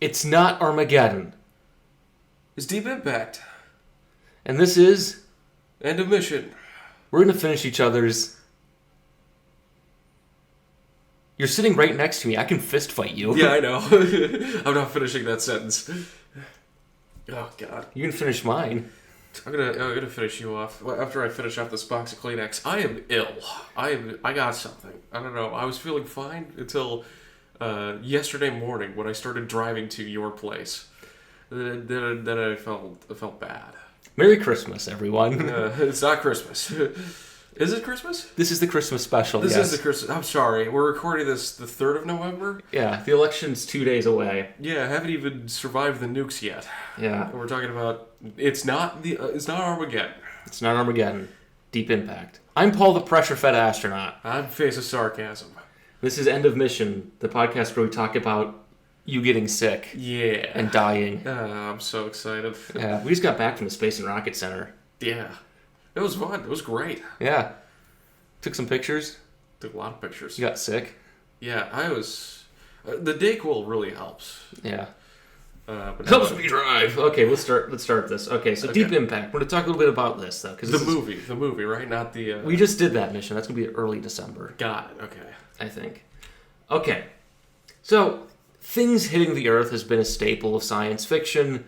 It's not Armageddon. It's Deep Impact. And this is... End of mission. We're going to finish each other's... You're sitting right next to me. I can fist fight you. Yeah, I know. I'm not finishing that sentence. Oh, God. You can finish mine. I'm gonna finish you off. After I finish off this box of Kleenex, I am ill. I got something. I don't know. I was feeling fine until yesterday morning when I started driving to your place. Then I felt bad. Merry Christmas, everyone. It's not Christmas. Is it Christmas? This is the Christmas special, This yes. is the Christmas... I'm sorry. We're recording this the 3rd of November? Yeah, the election's 2 days away. Yeah, I haven't even survived the nukes yet. Yeah. And we're talking about... It's not Armageddon. It's not Armageddon. Deep Impact. I'm Paul, the pressure-fed astronaut. I'm Face of Sarcasm. This is End of Mission, the podcast where we talk about you getting sick. Yeah. And dying. I'm so excited. Yeah, we just got back from the Space and Rocket Center. Yeah. It was fun. It was great. Yeah. Took some pictures. Took a lot of pictures. You got sick. Yeah, I was... the Dayquil really helps. Yeah. But Helps me drive. Okay, let's start this. Okay, so Deep Impact. We're going to talk a little bit about this, though. The movie, right? Not the... We just did that mission. That's going to be early December. Got it, okay. I think. Okay. So, things hitting the Earth has been a staple of science fiction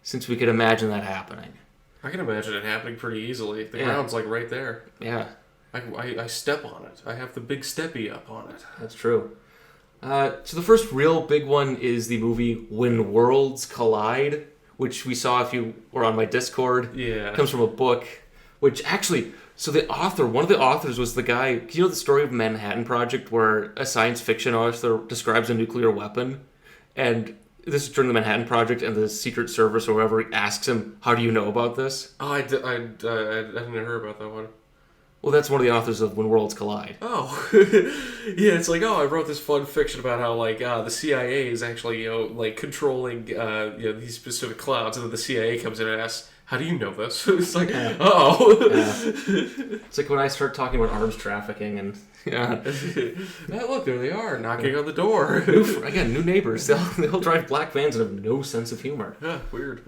since we could imagine that happening. I can imagine it happening pretty easily. The ground's like right there. Yeah. I step on it. I have the big steppy up on it. That's true. So the first real big one is the movie When Worlds Collide, which we saw if you were on my Discord. Yeah. It comes from a book, which actually... So one of the authors was the guy... Do you know the story of Manhattan Project where a science fiction author describes a nuclear weapon? And... This is during the Manhattan Project, and the Secret Service or whoever asks him, "How do you know about this?" Oh, I didn't hear about that one. Well, that's one of the authors of When Worlds Collide. Oh, yeah. It's like, I wrote this fun fiction about how the CIA is actually controlling these specific clouds, and then the CIA comes in and asks, "How do you know this?" It's like, Yeah. It's like when I start talking about arms trafficking and look, there they are knocking on the door. New neighbors. They'll drive black vans and have no sense of humor. Yeah, weird.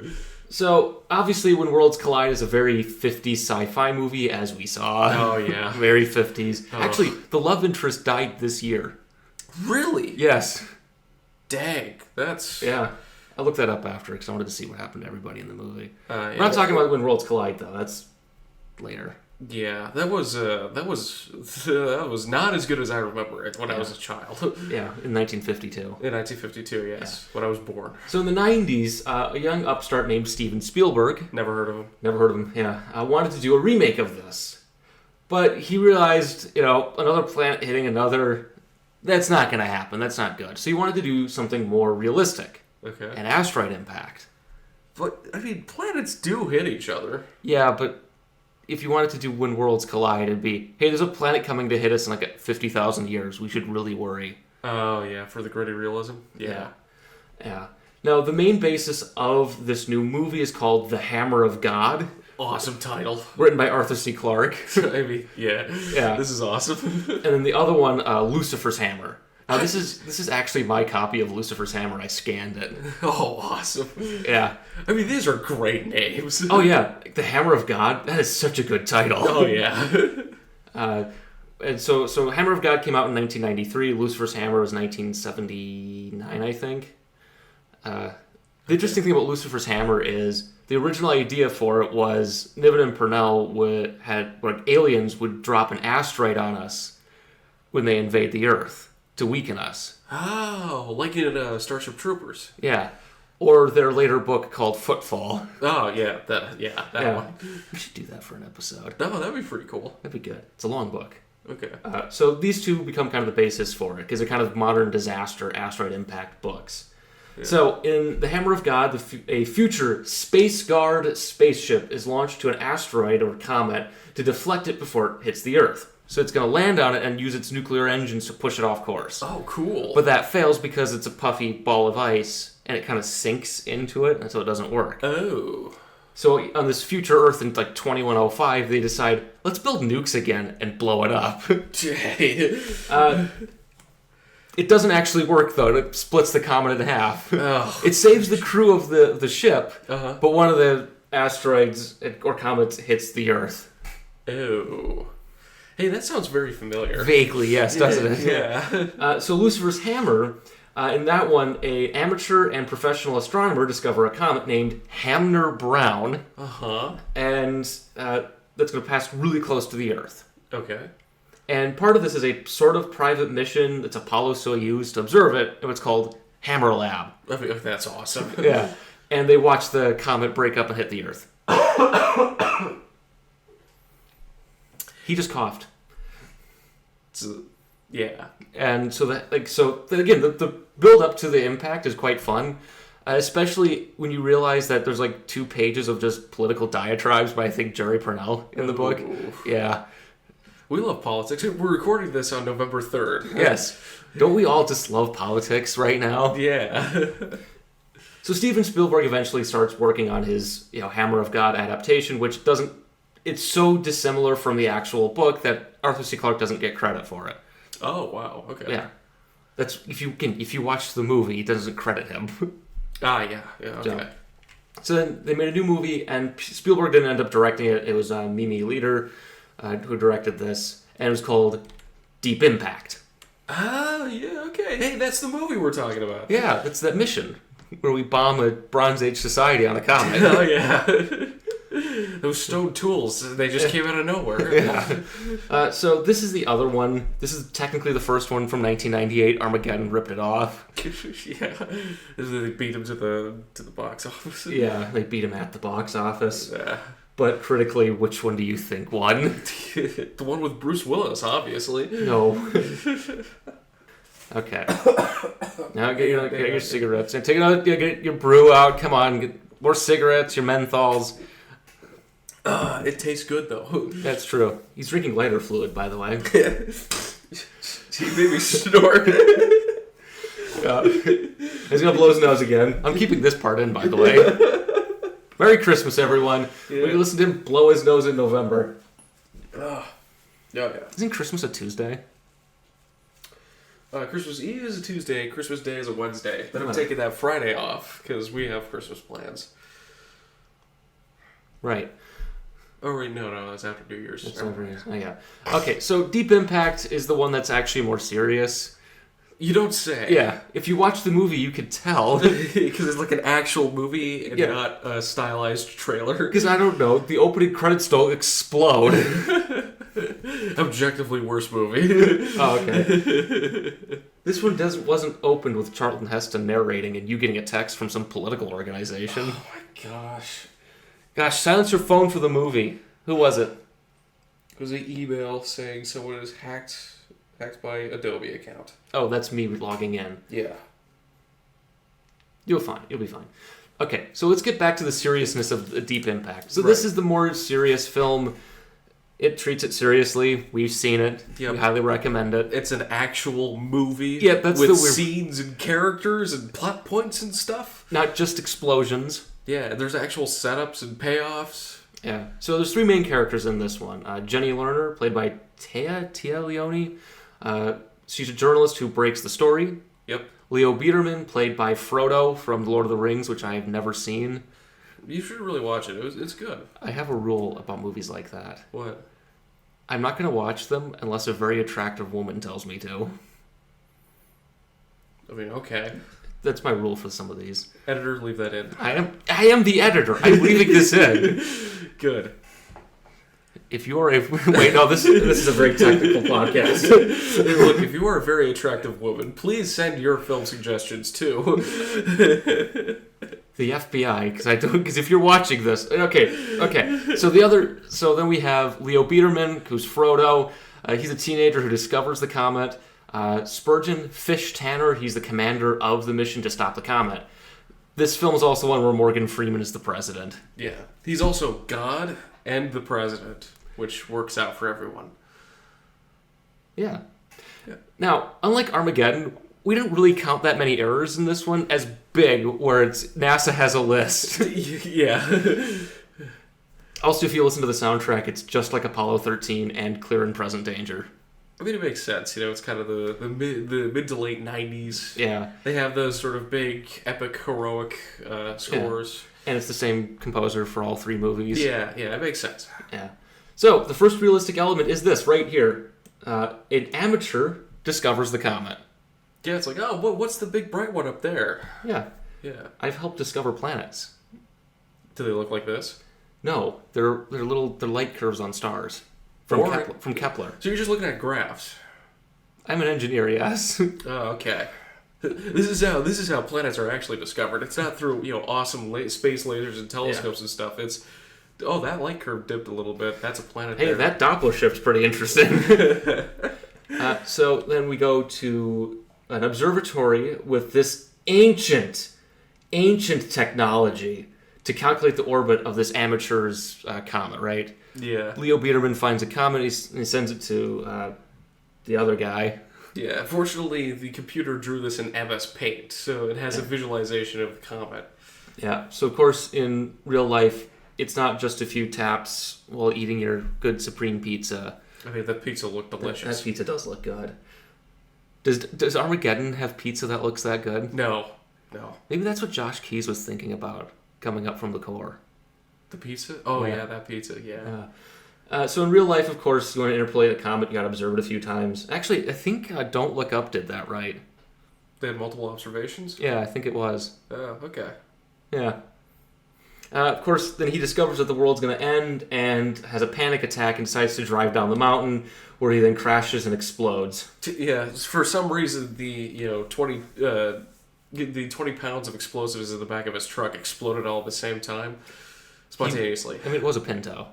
So obviously, When Worlds Collide is a very 50s sci-fi movie, as we saw. Oh yeah, very 50s. Oh. Actually, the love interest died this year. Really? Yes. Dang, that's... Yeah. I looked that up after because I wanted to see what happened to everybody in the movie. Yeah. We're not talking about When Worlds Collide, though. That's later. Yeah, that was not as good as I remember it when I was a child. Yeah, in 1952. In 1952, yes, when I was born. So in the 90s, a young upstart named Steven Spielberg... Never heard of him. Never heard of him, yeah. Wanted to do a remake of this. But he realized, another planet hitting another... That's not going to happen. That's not good. So he wanted to do something more realistic. Okay. An asteroid impact. But, planets do hit each other. Yeah, but if you wanted to do When Worlds Collide, it'd be, hey, there's a planet coming to hit us in 50,000 years. We should really worry. Oh, yeah, for the gritty realism? Yeah. Now, the main basis of this new movie is called The Hammer of God. Awesome title. Written by Arthur C. Clarke. Yeah. This is awesome. And then the other one, Lucifer's Hammer. Now, this is actually my copy of Lucifer's Hammer. I scanned it. Oh, awesome. Yeah. These are great names. Oh, yeah. The Hammer of God. That is such a good title. Oh, yeah. And so Hammer of God came out in 1993. Lucifer's Hammer was 1979, I think. The interesting thing about Lucifer's Hammer is the original idea for it was Niven and Purnell aliens would drop an asteroid on us when they invade the Earth to weaken us. Oh, like in Starship Troopers. Yeah. Or their later book called Footfall. Oh, yeah. That one. We should do that for an episode. Oh, that'd be pretty cool. That'd be good. It's a long book. Okay. So these two become kind of the basis for it, because they're kind of modern disaster, asteroid impact books. Yeah. So in The Hammer of God, a future Space Guard spaceship is launched to an asteroid or comet to deflect it before it hits the Earth. So it's going to land on it and use its nuclear engines to push it off course. Oh, cool. But that fails because it's a puffy ball of ice, and it kind of sinks into it, and so it doesn't work. Oh. So on this future Earth in 2105, they decide, let's build nukes again and blow it up. It doesn't actually work, though. It splits the comet in half. Oh. It saves the crew of the ship, Uh-huh. but one of the asteroids or comets hits the Earth. Ew. Hey, that sounds very familiar. Vaguely, yes, doesn't it? Yeah. So Lucifer's Hammer, in that one, a amateur and professional astronomer discover a comet named Hamner Brown, Uh-huh. and that's going to pass really close to the Earth. Okay. And part of this is a sort of private mission that's Apollo-Soyuz to observe it, and it's called Hammer Lab. I mean, that's awesome. Yeah. And they watch the comet break up and hit the Earth. He just coughed. Yeah. And so again, the build up to the impact is quite fun, especially when you realize that there's like 2 pages of just political diatribes by, I think, Jerry Purnell in the book. Ooh. Yeah. We love politics. We're recording this on November 3rd. Yes. Don't we all just love politics right now? Yeah. So Steven Spielberg eventually starts working on his, Hammer of God adaptation, which doesn't. It's so dissimilar from the actual book that Arthur C. Clarke doesn't get credit for it. Oh, wow. Okay. Yeah. That's if you watch the movie, he doesn't credit him. Yeah. Okay. So then they made a new movie, and Spielberg didn't end up directing it. It was Mimi Leader who directed this, and it was called Deep Impact. Oh, yeah, okay. Hey, that's the movie we're talking about. Yeah, that's that mission where we bomb a Bronze Age society on a comet. Oh, yeah. Those stone tools, they just came out of nowhere. Yeah. So this is the other one. This is technically the first one from 1998. Armageddon ripped it off. Yeah. They beat him to the box office. Yeah, they beat him at the box office. Yeah. But critically, which one do you think won? The one with Bruce Willis, obviously. No. Okay. Now get your cigarettes and take another. Get your brew out. Come on, get more cigarettes. Your menthols. It tastes good though. That's true. He's drinking lighter fluid, by the way. He made me snort. He's gonna blow his nose again. I'm keeping this part in, by the way. Merry Christmas, everyone. Yeah. We listened to him blow his nose in November. Yeah. Yeah. Isn't Christmas a Tuesday? Christmas Eve is a Tuesday. Christmas Day is a Wednesday. Then I'm taking that Friday off because we have Christmas plans. Right. Oh, wait, no, that's after New Year's. That's over New Year's. Oh, yeah. Okay, so Deep Impact is the one that's actually more serious. You don't say. Yeah. If you watch the movie, you could tell. Because it's like an actual movie and not a stylized trailer. Because I don't know, the opening credits don't explode. Objectively worse movie. Oh, okay. This one wasn't opened with Charlton Heston narrating and you getting a text from some political organization. Oh my gosh. Gosh, silence your phone for the movie. Who was it? It was an email saying someone is hacked by Adobe account. Oh, that's me logging in. Yeah. You'll be fine. Okay, so let's get back to the seriousness of the Deep Impact. So this is the more serious film. It treats it seriously. We've seen it. Yep. We highly recommend it. It's an actual movie. Yeah, that's with the weird scenes and characters and plot points and stuff. Not just explosions. Yeah, there's actual setups and payoffs. Yeah. So there's 3 main characters in this one. Jenny Lerner, played by Tia Leone. She's a journalist who breaks the story. Yep. Leo Biederman, played by Frodo from The Lord of the Rings, which I have never seen. You should really watch it. It's good. I have a rule about movies like that. What? I'm not going to watch them unless a very attractive woman tells me to. I mean, okay. That's my rule for some of these. Editor, leave that in. I am the editor. I'm leaving this in. Good. If you are wait, no, this is a very technical podcast. Look, if you are a very attractive woman, please send your film suggestions to the FBI, because if you're watching this, okay. So then we have Leo Biederman, who's Frodo. He's a teenager who discovers the comet. Spurgeon Fish Tanner, he's the commander of the mission to stop the comet. This film is also one where Morgan Freeman is the president. Yeah. He's also God and the president, which works out for everyone. Yeah. Now, unlike Armageddon, we didn't really count that many errors in this one as big, where NASA has a list. Yeah. Also, if you listen to the soundtrack, it's just like Apollo 13 and Clear and Present Danger. I mean, it makes sense. You know, it's kind of the mid to late 90s. Yeah. They have those sort of big, epic, heroic scores. And it's the same composer for all 3 movies. Yeah, it makes sense. Yeah. So, the first realistic element is this right here. An amateur discovers the comet. Yeah, it's like, oh, what's the big bright one up there? Yeah. Yeah. I've helped discover planets. Do they look like this? No, they're light curves on stars from Kepler. So you're just looking at graphs. I'm an engineer, yes. Oh, okay. This is how planets are actually discovered. It's not through awesome space lasers and telescopes and stuff. It's that light curve dipped a little bit. That's a planet. Hey, there. that Doppler shift's pretty interesting. So then we go to an observatory with this ancient technology to calculate the orbit of this amateur's comet, right? Yeah. Leo Biederman finds a comet, he sends it to the other guy. Yeah, fortunately, the computer drew this in MS Paint, so it has a visualization of the comet. Yeah, so of course, in real life, it's not just a few taps while eating your good Supreme pizza. I mean, that pizza looked delicious. That pizza does look good. Does Armageddon have pizza that looks that good? No. Maybe that's what Josh Keyes was thinking about coming up from the core. The pizza? Oh, yeah that pizza, yeah. So in real life, of course, you want to interpolate a comet, you got to observe it a few times. Actually, I think Don't Look Up did that right. They had multiple observations? Yeah, I think it was. Oh, okay. Yeah. Of course, then he discovers that the world's going to end and has a panic attack and decides to drive down the mountain, where he then crashes and explodes. Yeah, for some reason, the 20 pounds of explosives in the back of his truck exploded all at the same time, spontaneously. I mean, it was a Pinto.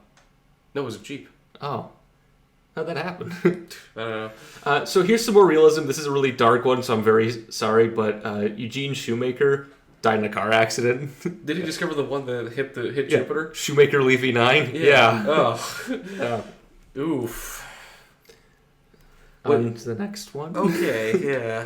No, it was a Jeep. Oh. How'd that happen? I don't know. So here's some more realism. This is a really dark one, so I'm very sorry, but Eugene Shoemaker died in a car accident. Did he discover the one that hit Jupiter? Shoemaker Levy 9? Yeah. Oh. Oof. On to the next one. Okay, yeah.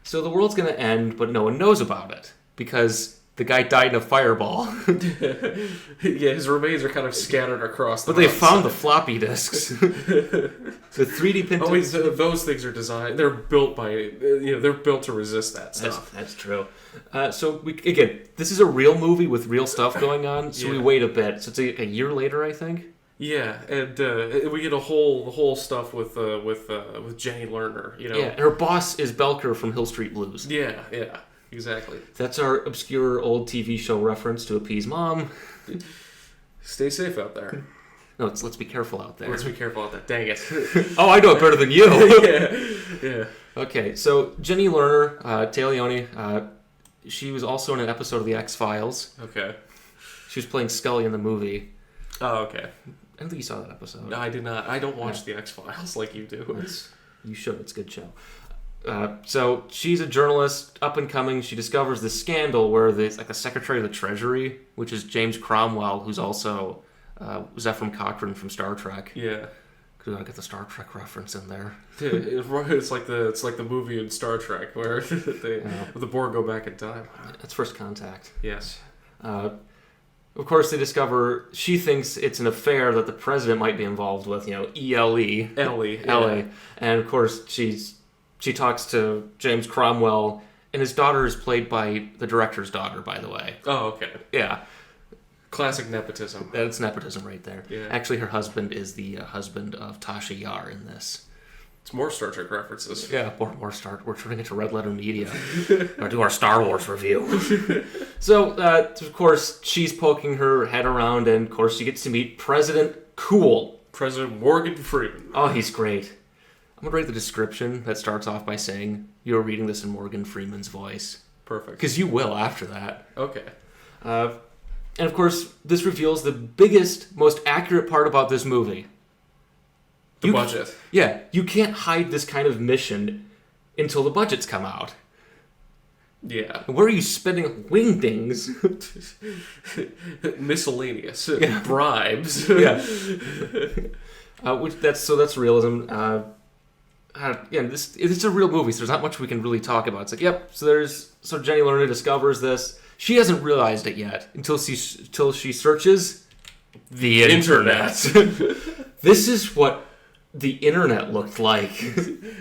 So the world's going to end, but no one knows about it, because the guy died in a fireball. Yeah, his remains are kind of scattered across the But they found the floppy disks. The 3D printed... Oh, those things are designed... They're built by... they're built to resist that stuff. That's true. So, this is a real movie with real stuff going on, so we wait a bit. So it's a year later, I think? Yeah, and we get the whole stuff with Jenny Lerner, Yeah, and her boss is Belker from Hill Street Blues. Yeah, exactly. That's our obscure old TV show reference to appease mom. Stay safe out there. No, let's be careful out there. Let's be careful out there. Dang it. Oh, I know it better than you. Yeah. Okay, so Jenny Lerner, Taglioni, she was also in an episode of The X-Files. Okay. She was playing Scully in the movie. Oh, okay. I don't think you saw that episode. No, I did not. I don't watch The X-Files like you do. You should. It's a good show. So she's a journalist, up and coming. She discovers this scandal where the Secretary of the Treasury, which is James Cromwell, who's also Zephyr Cochrane from Star Trek. Yeah. Because we gotta get the Star Trek reference in there. It's like the movie in Star Trek where the Borg go back in time. That's First Contact. Yes. Of course, they discover she thinks it's an affair that the president might be involved with. ELE. Ellie. Yeah. And of course, she talks to James Cromwell, and his daughter is played by the director's daughter, by the way. Oh, okay. Yeah. Classic nepotism. That's nepotism right there. Yeah. Actually, her husband is the husband of Tasha Yar in this. It's more Star Trek references. Yeah, more Star. We're turning into Red Letter Media. Or do our Star Wars review. So, of course, she's poking her head around, and of course, she gets to meet President Cool. President Morgan Freeman. Oh, he's great. I'm gonna write the description that starts off by saying you're reading this in Morgan Freeman's voice. Perfect. Because you will after that. Okay. And of course, this reveals the biggest, most accurate part about this movie. The budget. Yeah, you can't hide this kind of mission until the budgets come out. Yeah. Where are you spending wingdings? Miscellaneous. Bribes. Yeah. That's realism. It's a real movie, so there's not much we can really talk about. It's like, yep, so Jenny Lerner discovers this. She hasn't realized it yet until she searches the internet. This is what the internet looked like.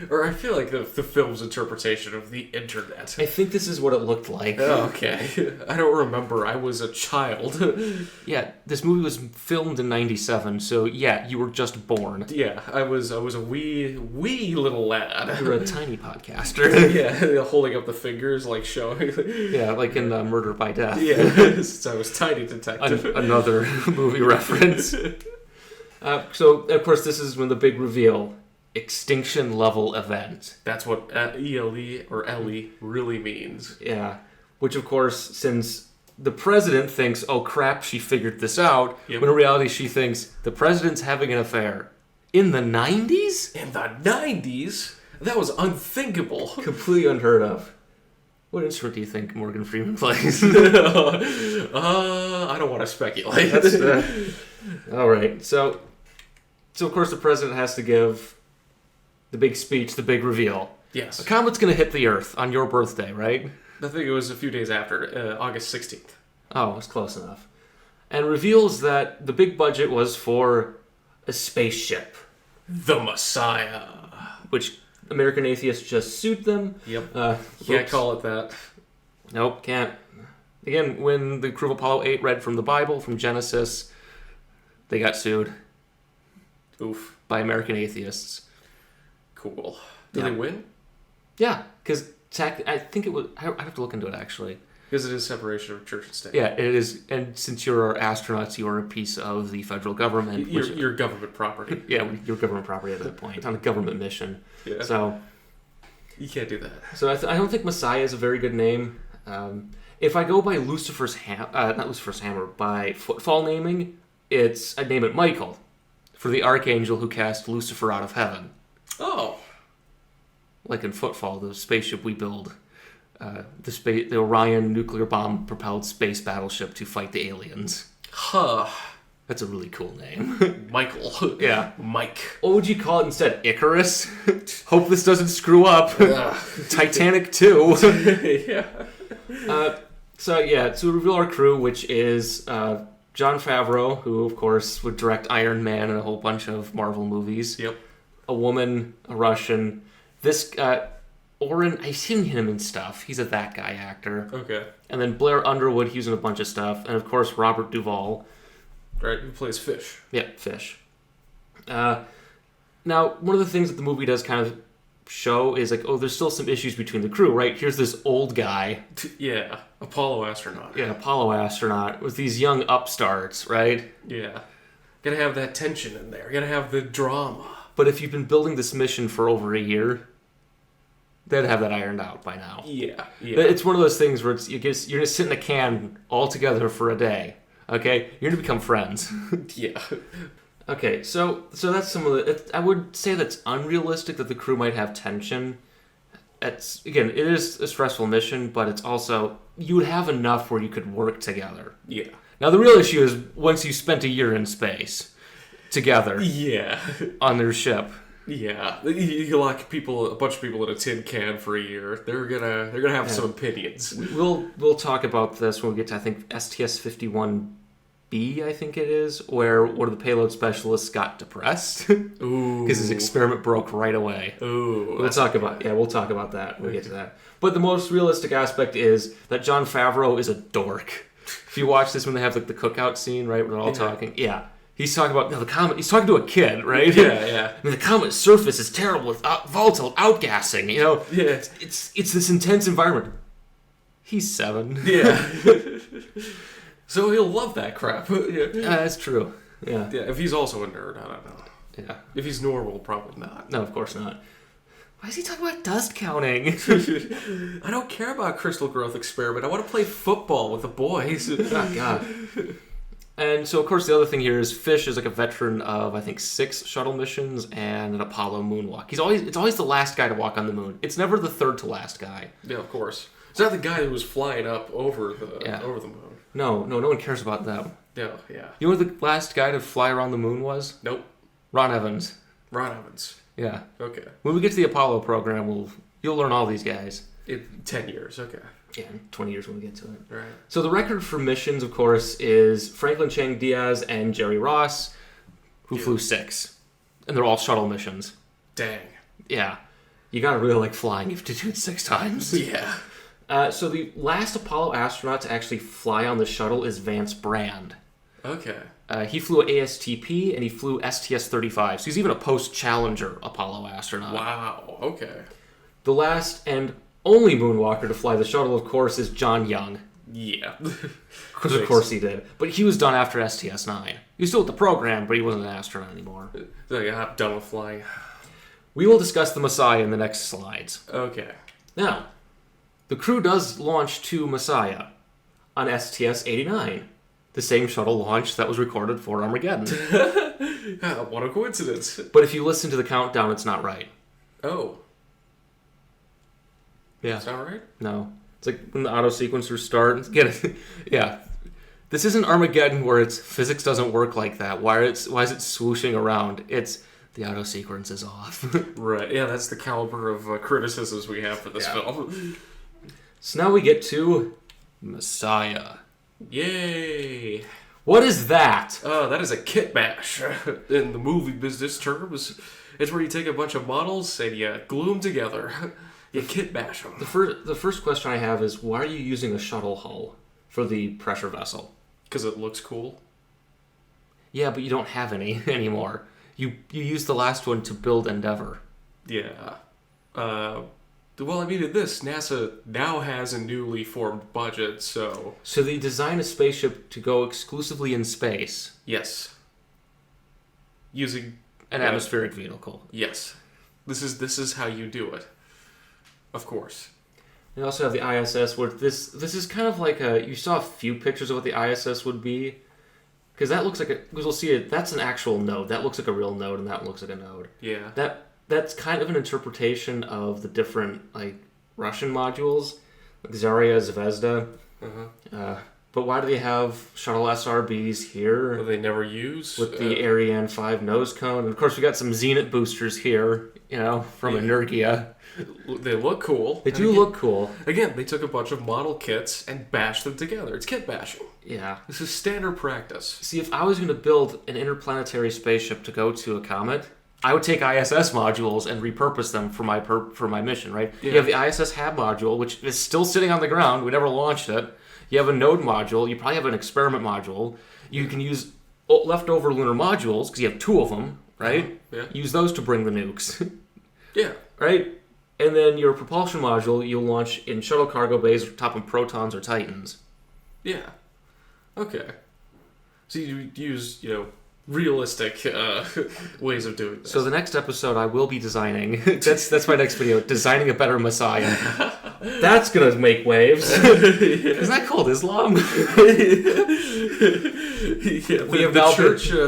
Or I feel like the film's interpretation of the internet. I think this is what it looked like. Oh, okay. I don't remember. I was a child. Yeah, this movie was filmed in 97, so yeah, you were just born. Yeah, I was a wee little lad. You were a tiny podcaster. Yeah, holding up the fingers, like showing. Yeah, like in Murder by Death. Yeah, since I was tiny detective. Another movie reference. So, of course, this is when the big reveal, extinction level event. That's what ELE or LE really means. Yeah, which, of course, since the president thinks, oh crap, she figured this out, when in reality she thinks the president's having an affair. In the 90s? In the 90s? That was unthinkable. Completely unheard of. What instrument do you think Morgan Freeman plays? I don't want to speculate. All right, so of course the president has to give the big speech, the big reveal. Yes. A comet's going to hit the Earth on your birthday, right? I think it was a few days after, August 16th. Oh, it's close enough. And reveals that the big budget was for a spaceship. The Messiah. Which American atheists just sued them. Yep. Can't call it that. Nope, can't. Again, when the crew of Apollo 8 read from the Bible, from Genesis, they got sued. Oof. By American atheists. Cool. Did they win? Yeah, because I think it was... I have to look into it, actually. Because it is separation of church and state. Yeah, it is. And since you're astronauts, you are a piece of the federal government. You're government property. Yeah, you're government property at that point, on a government mission. Yeah. So... You can't do that. So I don't think Messiah is a very good name. If I go by Lucifer's not Lucifer's Hammer, by footfall naming, I'd name it Michael, for the archangel who cast Lucifer out of heaven. Oh. Like in Footfall, the spaceship we build, the Orion nuclear bomb propelled space battleship to fight the aliens. Huh. That's a really cool name. Michael. Yeah. Mike. What would you call it instead? Icarus? Hope this doesn't screw up. Titanic 2. Yeah. So reveal our crew, which is Jon Favreau, who of course would direct Iron Man and a whole bunch of Marvel movies. Yep. A woman, a Russian. This Orion, I've seen him in stuff. He's a that guy actor. Okay. And then Blair Underwood, he's in a bunch of stuff. And of course Robert Duvall. Right, who plays Fish. Yeah, Fish. Now, one of the things that the movie does kind of show is like, oh, there's still some issues between the crew, right? Here's this old guy. Yeah, Apollo astronaut. Yeah, Apollo astronaut with these young upstarts, right? Yeah. Gotta have that tension in there. Gotta have the drama. But if you've been building this mission for over a year, they'd have that ironed out by now. Yeah. It's one of those things where you're gonna sit in a can all together for a day. Okay, you're gonna become friends. Yeah. Okay, so that's some of the. I would say that's unrealistic that the crew might have tension. It is a stressful mission, but it's also you would have enough where you could work together. Yeah. Now the real issue is once you spent a year in space together. Yeah. On their ship. Yeah, you lock a bunch of people in a tin can for a year. They're gonna have some opinions. We'll talk about this when we get to I think STS-51B, I think it is, where one of the payload specialists got depressed because his experiment broke right away. Ooh, we'll talk about that when we get to that. But the most realistic aspect is that Jon Favreau is a dork. If you watch this when they have like the cookout scene, right, where they're all talking, he's talking about the comet. He's talking to a kid, right? Yeah. The comet's surface is terrible with volatile outgassing. You know, it's this intense environment. He's 7. Yeah. So he'll love that crap. Yeah. That's true. Yeah. Yeah. If he's also a nerd, I don't know. Yeah. If he's normal, probably not. No, of course not. Why is he talking about dust counting? I don't care about crystal growth experiment. I want to play football with the boys. Oh, God. And so, of course, the other thing here is Fish is like a veteran of, I think, 6 shuttle missions and an Apollo moonwalk. It's always the last guy to walk on the moon. It's never the third to last guy. Yeah, of course. It's not the guy who was flying up over the moon. No one cares about them. Yeah. You know what the last guy to fly around the moon was? Nope. Ron Evans. Yeah. Okay. When we get to the Apollo program, you'll learn all these guys. In 10 years, okay. Yeah, in 20 years when we get to it. Right. So the record for missions, of course, is Franklin Chang Diaz and Jerry Ross, who flew 6. And they're all shuttle missions. Dang. Yeah. You gotta really like flying. You have to do it 6 times. Yeah. So the last Apollo astronaut to actually fly on the shuttle is Vance Brand. Okay. He flew ASTP and he flew STS-35. So he's even a post-Challenger Apollo astronaut. Wow. Okay. The last and only moonwalker to fly the shuttle, of course, is John Young. Yeah. Because of course he did. But he was done after STS-9. He was still with the program, but he wasn't an astronaut anymore. Yeah, I'm done with flying. We will discuss the Messiah in the next slides. Okay. Now, the crew does launch to Messiah on STS-89, the same shuttle launch that was recorded for Armageddon. What a coincidence. But if you listen to the countdown, it's not right. Oh. Yeah. Is that right? No. It's like when the auto sequencers start. Get it? Yeah. This isn't Armageddon where it's physics doesn't work like that. Why is it swooshing around? It's the auto sequence is off. Right. Yeah, that's the caliber of criticisms we have for this film. So now we get to Messiah. Yay! What is that? That is a kit bash. In the movie business terms, it's where you take a bunch of models and you glue them together. You kit bash them. The first question I have is, why are you using a shuttle hull for the pressure vessel? Because it looks cool. Yeah, but you don't have any anymore. You used the last one to build Endeavour. Yeah. Well, I mean, NASA now has a newly formed budget, so... So they designed a spaceship to go exclusively in space. Yes. Using... An atmospheric vehicle. Yes. This is how you do it. Of course. They also have the ISS, where this is kind of like a... You saw a few pictures of what the ISS would be. Because that looks like a... Because we'll see it. That's an actual node. That looks like a real node, and that one looks like a node. Yeah. That's kind of an interpretation of the different, like, Russian modules. Like Zarya, Zvezda. Uh-huh. But why do they have shuttle SRBs here? Well, they never use. With the Ariane 5 nose cone. And of course, we got some Zenit boosters here, from Energia. They look cool. They do look cool. Again, they took a bunch of model kits and bashed them together. It's kit bashing. Yeah. This is standard practice. See, if I was going to build an interplanetary spaceship to go to a comet, I would take ISS modules and repurpose them for my mission, right? Yeah. You have the ISS HAB module, which is still sitting on the ground. We never launched it. You have a node module. You probably have an experiment module. You can use leftover lunar modules, because you have 2 of them, right? Yeah. Use those to bring the nukes. Yeah. Right? And then your propulsion module, you'll launch in shuttle cargo bays top of Protons or Titans. Yeah. Okay. So you use, realistic ways of doing this. So the next episode, I will be designing. That's my next video. Designing a better Messiah. That's gonna make waves. Isn't that called Islam? Yeah,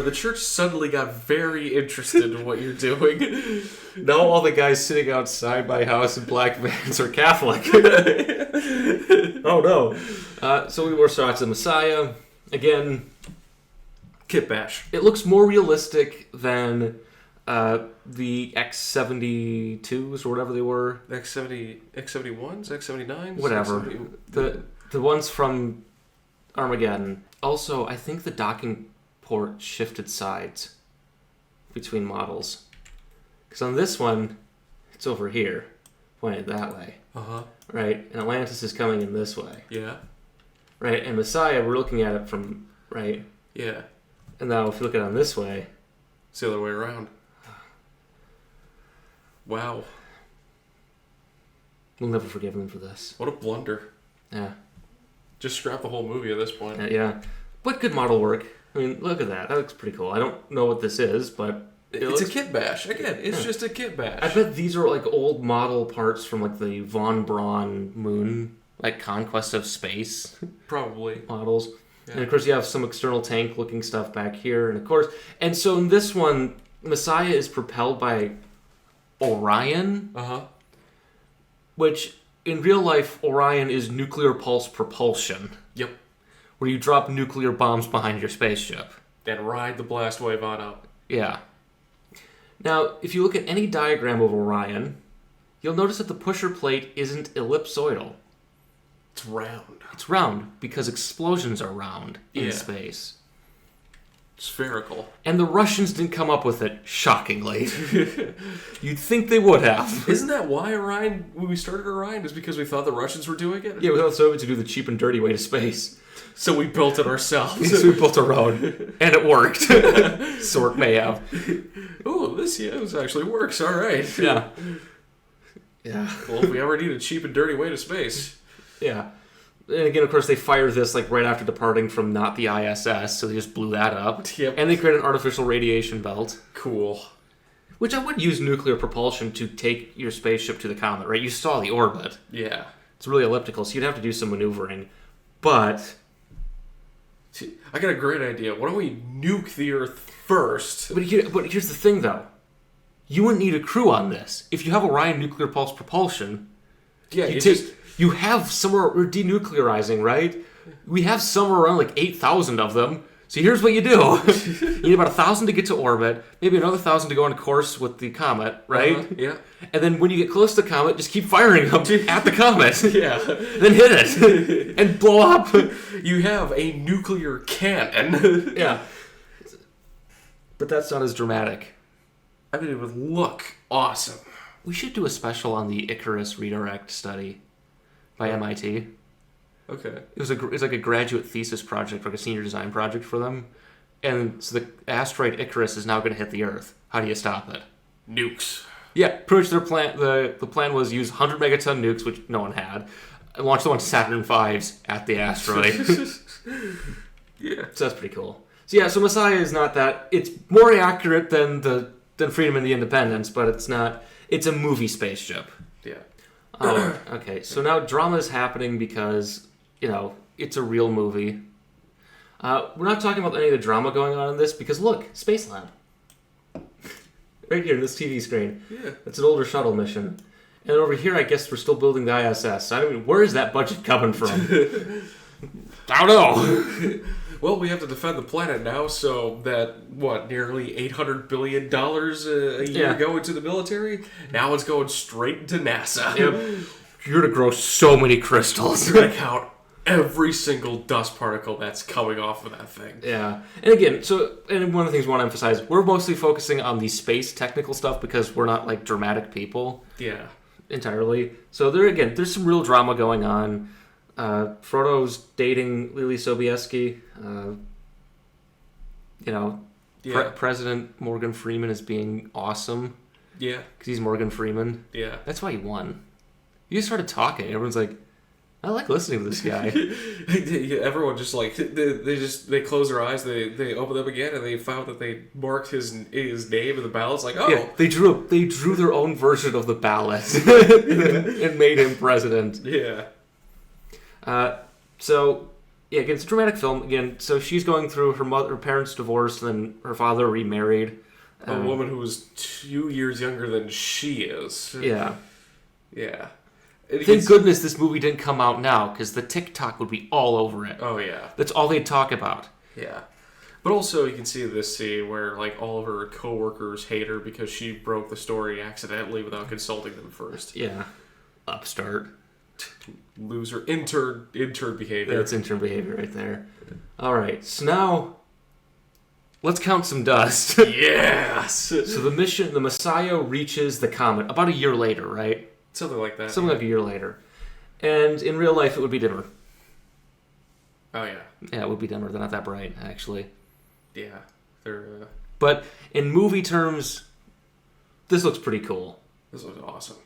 the church suddenly got very interested in what you're doing. Now all the guys sitting outside my house in black vans are Catholic. Oh no. So we were shots of Messiah. Again, kit bash. It looks more realistic than the X-72s or whatever they were. X-71s? X-79s? Whatever. The ones from Armageddon. Also, I think the docking port shifted sides between models. Because on this one, it's over here, pointed that way. Uh-huh. Right? And Atlantis is coming in this way. Yeah. Right? And Messiah, we're looking at it from, right? Yeah. And now if you look at it on this way... It's the other way around. Wow. We'll never forgive them for this. What a blunder. Yeah. Just scrap the whole movie at this point. Yeah. But good model work. I mean, look at that. That looks pretty cool. I don't know what this is, but... It's a kit bash. Again, it's just a kit bash. I bet these are like old model parts from like the Von Braun moon, like Conquest of Space. Probably. Models. Yeah. And of course you have some external tank looking stuff back here. And of course, and so in this one, Messiah is propelled by Orion. Uh-huh. Which in real life, Orion is nuclear pulse propulsion. Yep. Where you drop nuclear bombs behind your spaceship. And ride the blast wave on up. Yeah. Now, if you look at any diagram of Orion, you'll notice that the pusher plate isn't ellipsoidal. It's round. It's round because explosions are round in space. spherical. And the Russians didn't come up with it, shockingly. You'd think they would have. Isn't that why Orion, when we started Orion, is because we thought the Russians were doing it? Yeah, we thought the Soviets would do the cheap and dirty way to space. So we built it ourselves. So we built our own. And it worked. Sork may have. Oh, this actually works. All right. Yeah. Yeah. Well, if we ever need a cheap and dirty way to space. Yeah. And again, of course, they fired this like right after departing from not the ISS, so they just blew that up. Yep. And they created an artificial radiation belt. Cool. Which I would use nuclear propulsion to take your spaceship to the comet, right? You saw the orbit. Yeah. It's really elliptical, so you'd have to do some maneuvering. But... See, I got a great idea. Why don't we nuke the Earth first? But here's the thing, though. You wouldn't need a crew on this. If you have Orion nuclear pulse propulsion... Yeah, You have somewhere... We're denuclearizing, right? We have somewhere around like 8,000 of them. So here's what you do. You need about 1,000 to get to orbit, maybe another 1,000 to go on course with the comet, right? Yeah. And then when you get close to the comet, just keep firing them at the comet. Yeah. Then hit it. And blow up. You have a nuclear cannon. Yeah. But that's not as dramatic. I mean, it would look awesome. We should do a special on the Icarus redirect study by MIT. Okay. It's like a graduate thesis project, like a senior design project for them. And so the asteroid Icarus is now going to hit the Earth. How do you stop it? Nukes. Yeah, pretty much their plan. The plan was use 100 megaton nukes, which no one had, and launch them on Saturn V's at the asteroid. Yeah. So that's pretty cool. So yeah, so Messiah is not that. It's more accurate than Freedom and the Independence, but it's not. It's a movie spaceship. Yeah. Oh, okay. So now drama is happening because, it's a real movie. We're not talking about any of the drama going on in this because, look, Space Lab. Right here in this TV screen. Yeah. It's an older shuttle mission. And over here, I guess we're still building the ISS. I mean, where is that budget coming from? I don't know. Well, we have to defend the planet now, so that, nearly $800 billion a year going to the military? Now it's going straight into NASA. Yep. You're to grow so many crystals. You're going to count every single dust particle that's coming off of that thing. Yeah. And again, and one of the things we want to emphasize, we're mostly focusing on the space technical stuff because we're not, dramatic people. Yeah. Entirely. So there's some real drama going on. Frodo's dating Lily Sobieski. President Morgan Freeman is being awesome. Yeah. Because he's Morgan Freeman. Yeah. That's why he won. You just started talking. Everyone's like, I like listening to this guy. Everyone just they close their eyes, they open them again, and they found that they marked his name in the ballot. It's like, oh, yeah, they drew their own version of the ballot and made him president. Yeah. Again, it's a dramatic film. Again, so she's going through her parents divorced, and then her father remarried. A woman who was 2 years younger than she is. Yeah. Yeah. Thank goodness this movie didn't come out now, because the TikTok would be all over it. Oh, yeah. That's all they'd talk about. Yeah. But also, you can see this scene where, all of her coworkers hate her because she broke the story accidentally without consulting them first. Yeah. Upstart. Loser. Intern behavior. That's intern behavior right there. All right. So now, let's count some dust. Yes! So the Messiah reaches the comet about a year later, right? Something like that. Something like a year later. And in real life, it would be dimmer. Oh, yeah. Yeah, it would be dimmer. They're not that bright, actually. Yeah. They're... But in movie terms, this looks pretty cool. This looks awesome.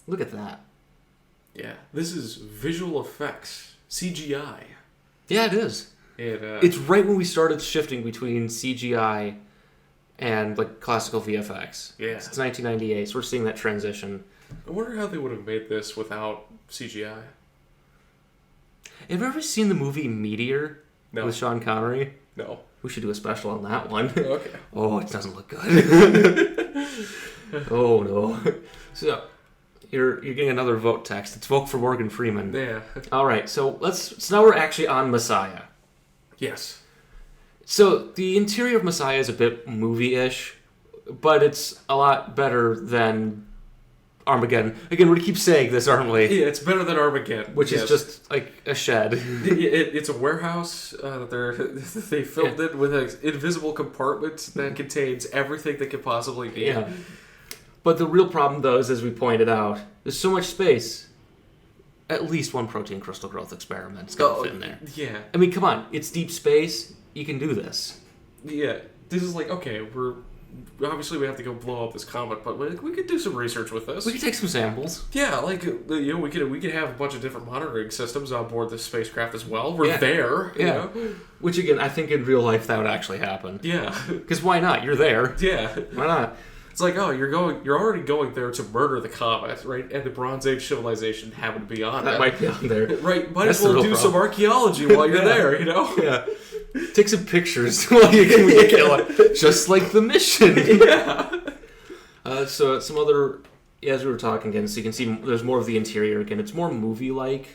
Look at that. Yeah. This is visual effects. CGI. Yeah, it is. It's right when we started shifting between CGI and, classical VFX. Yeah. It's 1998, so we're seeing that transition. I wonder how they would have made this without CGI. Have you ever seen the movie Meteor with Sean Connery? No. We should do a special on that one. Okay. Oh, it doesn't look good. Oh, no. So, you're getting another vote text. It's vote for Morgan Freeman. Yeah. All right, so now we're actually on Messiah. Yes. So, the interior of Messiah is a bit movie-ish, but it's a lot better than Armageddon. Again, we keep saying this, aren't we? Yeah, it's better than Armageddon. Which is just like a shed. It's a warehouse that they filled it with an invisible compartment that contains everything they could possibly need. Yeah. But the real problem, though, is, as we pointed out, there's so much space. At least one protein crystal growth experiment's got to fit in there. Yeah. I mean, come on. It's deep space. You can do this. Yeah. This is like, okay, obviously we have to go blow up this comet, but we could do some research with this. We could take some samples. Yeah, like, we could have a bunch of different monitoring systems on board this spacecraft as well. We're there. Yeah. You know? Which, again, I think in real life that would actually happen. Yeah. Because why not? You're there. Yeah. Why not? It's like, oh, you're already going there to murder the comet, right? And the Bronze Age civilization happened to be on that. Might be on there. Right, might as well do some archaeology while you're there, you know? Yeah. Take some pictures while you can kill it. Just like the mission. Yeah. So some other, as we were talking again, so you can see there's more of the interior again. It's more movie-like.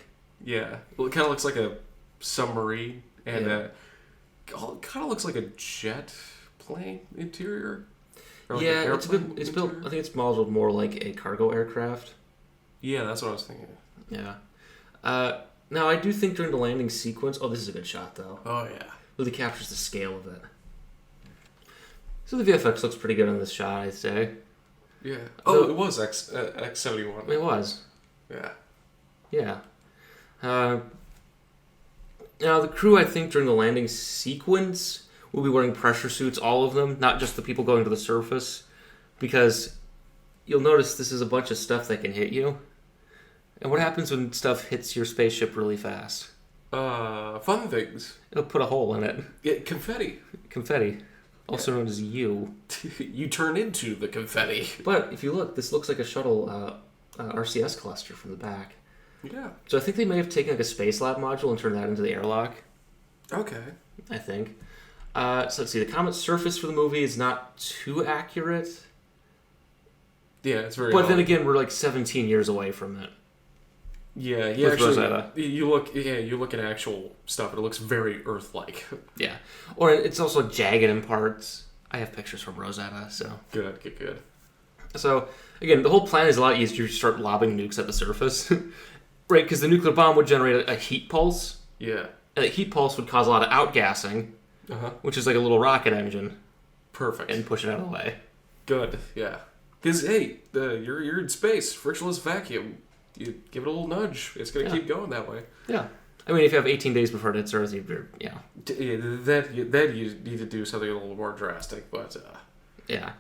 Yeah. Well, it kind of looks like a submarine, and it kind of looks like a jet plane interior. Like it's built. I think it's modeled more like a cargo aircraft. Yeah, that's what I was thinking. Yeah. Now I do think during the landing sequence. Oh, this is a good shot though. Oh yeah. Really captures the scale of it. So the VFX looks pretty good on this shot, I'd say. Yeah. Oh, it was X-71. It was. Yeah. Yeah. Now the crew, I think, during the landing sequence, will be wearing pressure suits, all of them, not just the people going to the surface, because you'll notice this is a bunch of stuff that can hit you. And what happens when stuff hits your spaceship really fast? Fun things. It'll put a hole in it. Yeah, confetti. Confetti, also known as you. You turn into the confetti. But if you look, this looks like a shuttle RCS cluster from the back. Yeah. So I think they may have taken like a space lab module and turned that into the airlock. Okay. I think. So let's see. The comet's surface for the movie is not too accurate. Yeah, it's very. But then again, we're like 17 years away from it. Yeah, With Rosetta. You look at actual stuff, and it looks very Earth-like. Yeah, or it's also jagged in parts. I have pictures from Rosetta, so good. So again, the whole plan is a lot easier to start lobbing nukes at the surface, right? Because the nuclear bomb would generate a heat pulse. Yeah, and that heat pulse would cause a lot of outgassing. Which is like a little rocket engine. Perfect. And push it out of the way. Good, yeah. Because, hey, you're in space, frictionless vacuum. You give it a little nudge. It's going to keep going that way. Yeah. I mean, if you have 18 days before it hits Earth, Then you need to do something a little more drastic, but... Yeah.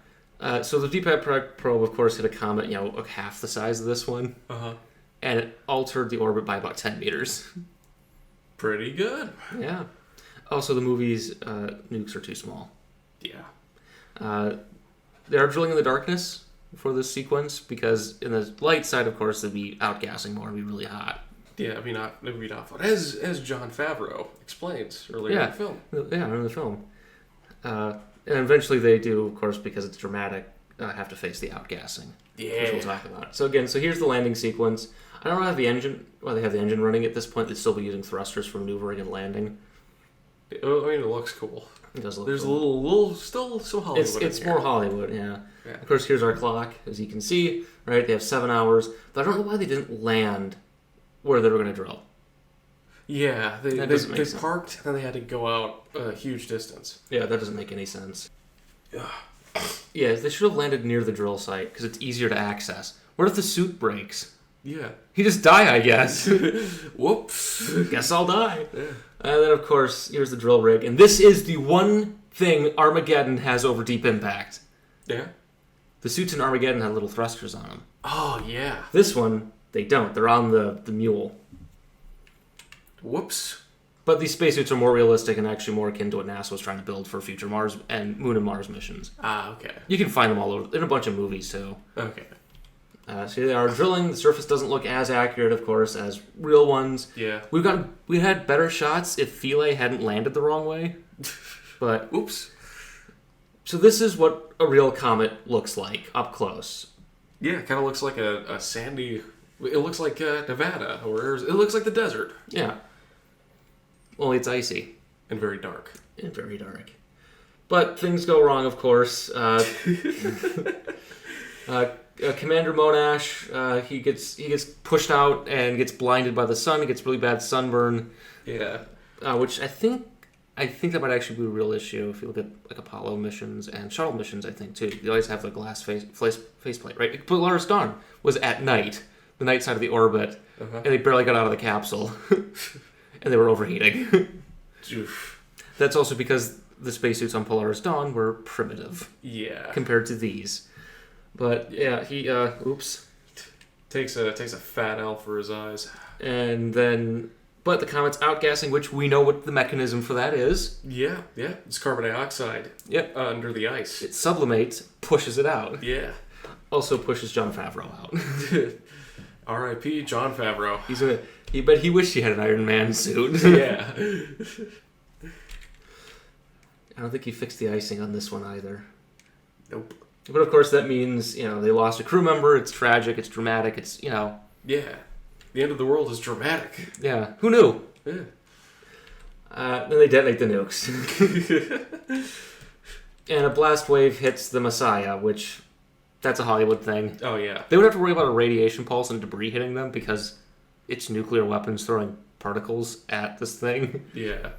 So the Deep Impact probe, of course, hit a comet, half the size of this one. And it altered the orbit by about 10 meters. Pretty good. Yeah. Also, the movie's nukes are too small. Yeah. They are drilling in the darkness for this sequence because in the light side, of course, they'd be outgassing more and be really hot. Yeah, it'd be not fun. As Jon Favreau explains earlier in the film. Yeah, in the film. And eventually they do, of course, because it's dramatic, have to face the outgassing. Yeah. Which we'll talk about. So again, here's the landing sequence. I don't know how they have the engine running at this point. They'd still be using thrusters for maneuvering and landing. I mean, it looks cool. It does look There's cool. a little, still some Hollywood. It's more Hollywood, yeah. Of course, here's our clock, as you can see. Right, they have 7 hours. But I don't know why they didn't land where they were going to drill. Yeah, they parked, and then they had to go out a huge distance. Yeah, that doesn't make any sense. Yeah, they should have landed near the drill site because it's easier to access. What if the suit breaks? Yeah. He just die, I guess. Whoops. Guess I'll die. Yeah. And then, of course, here's the drill rig. And this is the one thing Armageddon has over Deep Impact. Yeah? The suits in Armageddon had little thrusters on them. Oh, yeah. This one, they don't. They're on the mule. Whoops. But these spacesuits are more realistic and actually more akin to what NASA was trying to build for future Mars and Moon and Mars missions. Ah, okay. You can find them all over in a bunch of movies, too. Okay. So they are drilling. The surface doesn't look as accurate, of course, as real ones. Yeah. We had better shots if Philae hadn't landed the wrong way. But oops. So this is what a real comet looks like up close. Yeah, it kind of looks like a sandy. It looks like Nevada, or it looks like the desert. Yeah. Only it's icy and very dark. But things go wrong, of course. Commander Monash, he gets pushed out and gets blinded by the sun. He gets really bad sunburn. Yeah. Which I think that might actually be a real issue if you look at like Apollo missions and shuttle missions. I think too. They always have the glass faceplate, right? Polaris Dawn was at night, the night side of the orbit, and they barely got out of the capsule, and they were overheating. That's also because the spacesuits on Polaris Dawn were primitive. Yeah. Compared to these. But yeah, he oops. Takes a fat L for his eyes. And then but the comet's outgassing, which we know what the mechanism for that is. Yeah. It's carbon dioxide. Yep. Under the ice. It sublimates, pushes it out. Yeah. Also pushes Jon Favreau out. R.I.P. Jon Favreau. But he wished he had an Iron Man suit. Yeah. I don't think he fixed the icing on this one either. Nope. But of course that means, they lost a crew member. It's tragic. It's dramatic. It's, Yeah. The end of the world is dramatic. Yeah. Who knew? Yeah. Then they detonate the nukes. And a blast wave hits the Messiah, which, that's a Hollywood thing. Oh, yeah. They would have to worry about a radiation pulse and debris hitting them because it's nuclear weapons throwing particles at this thing. Yeah.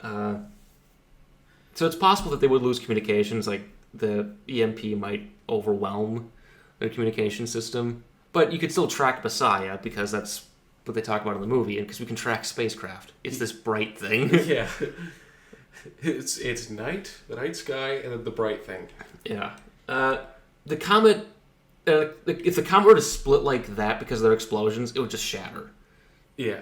So it's possible that they would lose communications, like the EMP might overwhelm their communication system. But you could still track Messiah because that's what they talk about in the movie, and because we can track spacecraft. It's this bright thing. Yeah. It's night, the night sky, and then the bright thing. Yeah. The comet, if the comet were to split like that because of their explosions, it would just shatter. Yeah.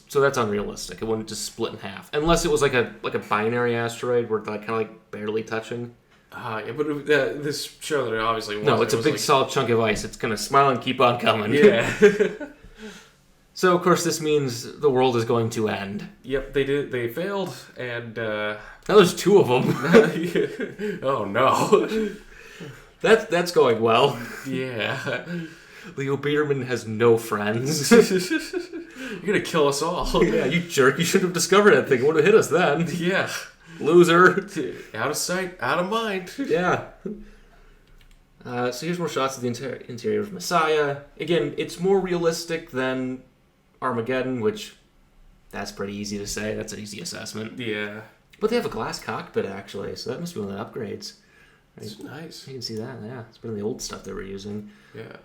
So that's unrealistic. It wouldn't just split in half. Unless it was like a binary asteroid where they're kind of like barely touching. Yeah, but this show that it obviously was. No, it's a big solid chunk of ice. It's going to smile and keep on coming. Yeah. So, of course, this means the world is going to end. Yep, they did. They failed, and... Now there's two of them. Oh, no. That's going well. Yeah. Leo Biederman has no friends. You're going to kill us all. Yeah, you jerk. You should have discovered that thing. It would have hit us then. Yeah. Loser. Out of sight, out of mind. Yeah. So here's more shots of the interior of Messiah. Again, it's more realistic than Armageddon, which that's pretty easy to say. That's an easy assessment. Yeah. But they have a glass cockpit, actually, so that must be one of the upgrades. It's nice. You can see that, yeah. It's better than the old stuff they were using. Yeah.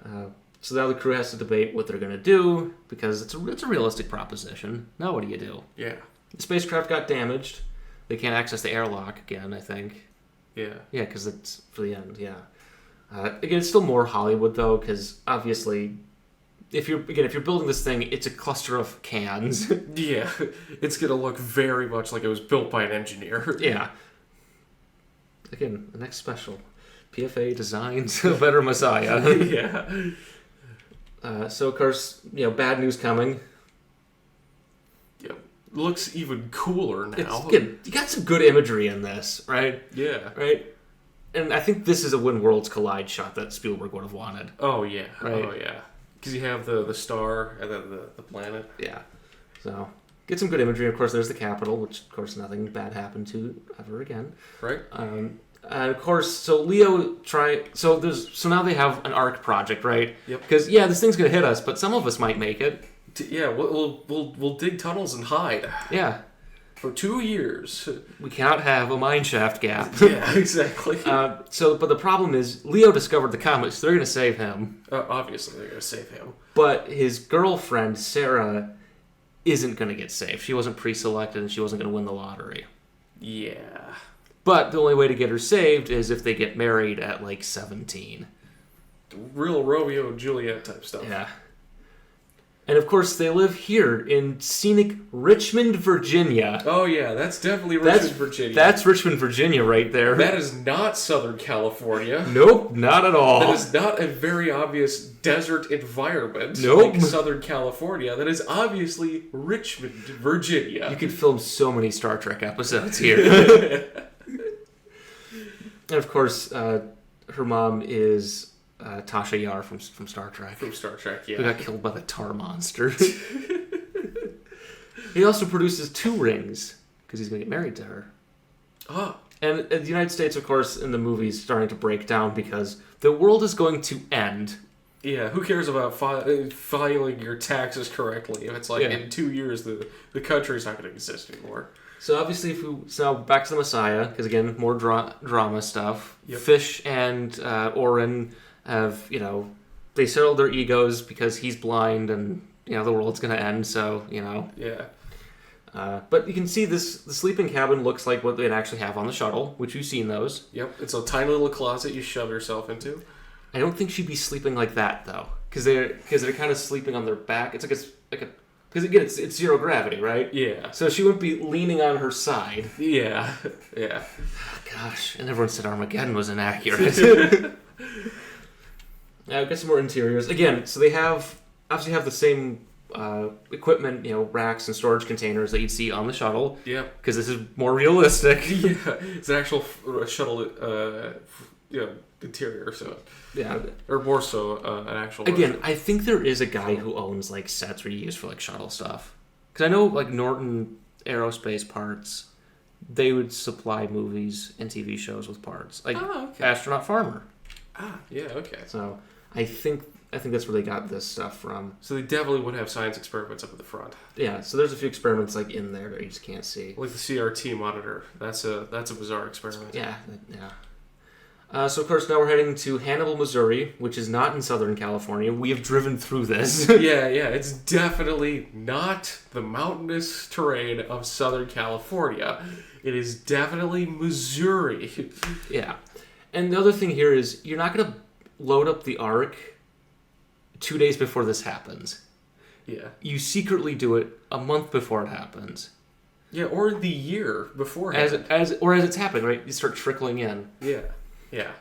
So now the crew has to debate what they're going to do, because it's a realistic proposition. Now what do you do? Yeah. The spacecraft got damaged. They can't access the airlock again, I think. Yeah. Yeah, because it's for the end, yeah. Again, it's still more Hollywood, though, because obviously, if you're building this thing, it's a cluster of cans. Yeah. It's going to look very much like it was built by an engineer. Yeah. Again, the next special. PFA designs a better Messiah. Yeah. So, of course, bad news coming. Yep. Looks even cooler now. You got some good imagery in this, right? Yeah. Right? And I think this is a when worlds collide shot that Spielberg would have wanted. Oh, yeah. Right? Oh, yeah. Because you have the star and then the planet. Yeah. So, get some good imagery. Of course, there's the Capitol, which, of course, nothing bad happened to ever again. Right. And, of course, so Leo so now they have an ARC project, right? Yep. Because, this thing's going to hit us, but some of us might make it. Yeah, we'll dig tunnels and hide. Yeah. For 2 years. We cannot have a mineshaft gap. Yeah, exactly. But the problem is, Leo discovered the comet, so they're going to save him. Obviously, they're going to save him. But his girlfriend, Sarah, isn't going to get saved. She wasn't pre-selected, and she wasn't going to win the lottery. Yeah. But the only way to get her saved is if they get married at, 17. Real Romeo and Juliet type stuff. Yeah. And, of course, they live here in scenic Richmond, Virginia. Oh, yeah, that's definitely Richmond, Virginia. That's Richmond, Virginia right there. That is not Southern California. Nope, not at all. That is not a very obvious desert environment like Southern California. That is obviously Richmond, Virginia. You could film so many Star Trek episodes here. And, of course, her mom is... Tasha Yar from Star Trek. From Star Trek, yeah. Who got killed by the tar monster. He also produces 2 rings, because he's going to get married to her. Oh. And the United States, of course, in the movie is starting to break down because the world is going to end. Yeah, who cares about filing your taxes correctly if it's like in 2 years the country's not going to exist anymore? So obviously, so back to the Messiah, because again, more drama stuff. Yep. Fish and Orion have, they settled their egos because he's blind and, the world's going to end, so, Yeah. But you can see the sleeping cabin looks like what they'd actually have on the shuttle, which you've seen those. Yep, it's a tiny little closet you shove yourself into. I don't think she'd be sleeping like that, though, because they're kind of sleeping on their back. It's like a because again, it's zero gravity, right? Yeah. So she wouldn't be leaning on her side. Yeah. Yeah. Gosh, and everyone said Armageddon was inaccurate. Now, get some more interiors. Again, so they obviously have the same equipment, racks and storage containers that you'd see on the shuttle. Yeah. Because this is more realistic. Yeah. It's an actual shuttle, interior, so. Yeah. Or more so, an actual... Again, I think there is a guy who owns, sets where you use for, shuttle stuff. Because I know, Norton Aerospace Parts, they would supply movies and TV shows with parts. Astronaut Farmer. Ah, yeah, okay. So, I think that's where they got this stuff from. So they definitely would have science experiments up at the front. Yeah, so there's a few experiments, in there that you just can't see. Like the CRT monitor. That's a bizarre experiment. Yeah. So, of course, now we're heading to Hannibal, Missouri, which is not in Southern California. We have driven through this. Yeah, it's definitely not the mountainous terrain of Southern California. It is definitely Missouri. Yeah. And the other thing here is you're not going to load up the Ark 2 days before this happens. Yeah. You secretly do it a month before it happens. Yeah, or the year beforehand. As it's happening, right? You start trickling in. Yeah. Yeah.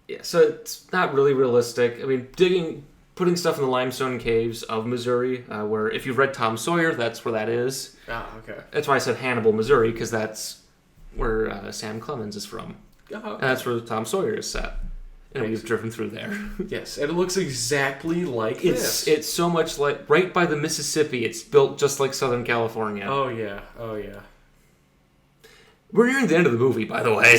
Yeah, so it's not really realistic. I mean, putting stuff in the limestone caves of Missouri, where if you've read Tom Sawyer, that's where that is. Ah, okay. That's why I said Hannibal, Missouri, because that's where Sam Clemens is from. Oh, okay. And that's where Tom Sawyer is set. And we've driven through there. Yes, and it looks exactly like this. It's so much like, right by the Mississippi, it's built just like Southern California. Oh, yeah. We're nearing the end of the movie, by the way.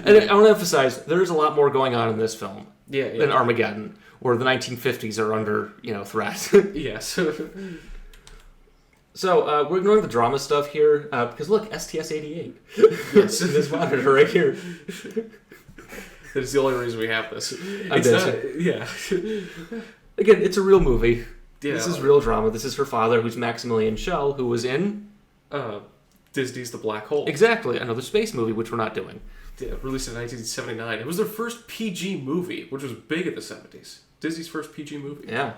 And I want to emphasize, there's a lot more going on in this film than Armageddon, where the 1950s are under, threat. Yes. So, we're ignoring the drama stuff here, because look, STS-88. Yes. This monitor right here. That is the only reason we have this. Yeah. Again, it's a real movie. Yeah. This is real drama. This is her father, who's Maximilian Schell, who was in... Disney's The Black Hole. Exactly, another space movie, which we're not doing. Yeah, released in 1979. It was their first PG movie, which was big in the 70s. Disney's first PG movie. Yeah.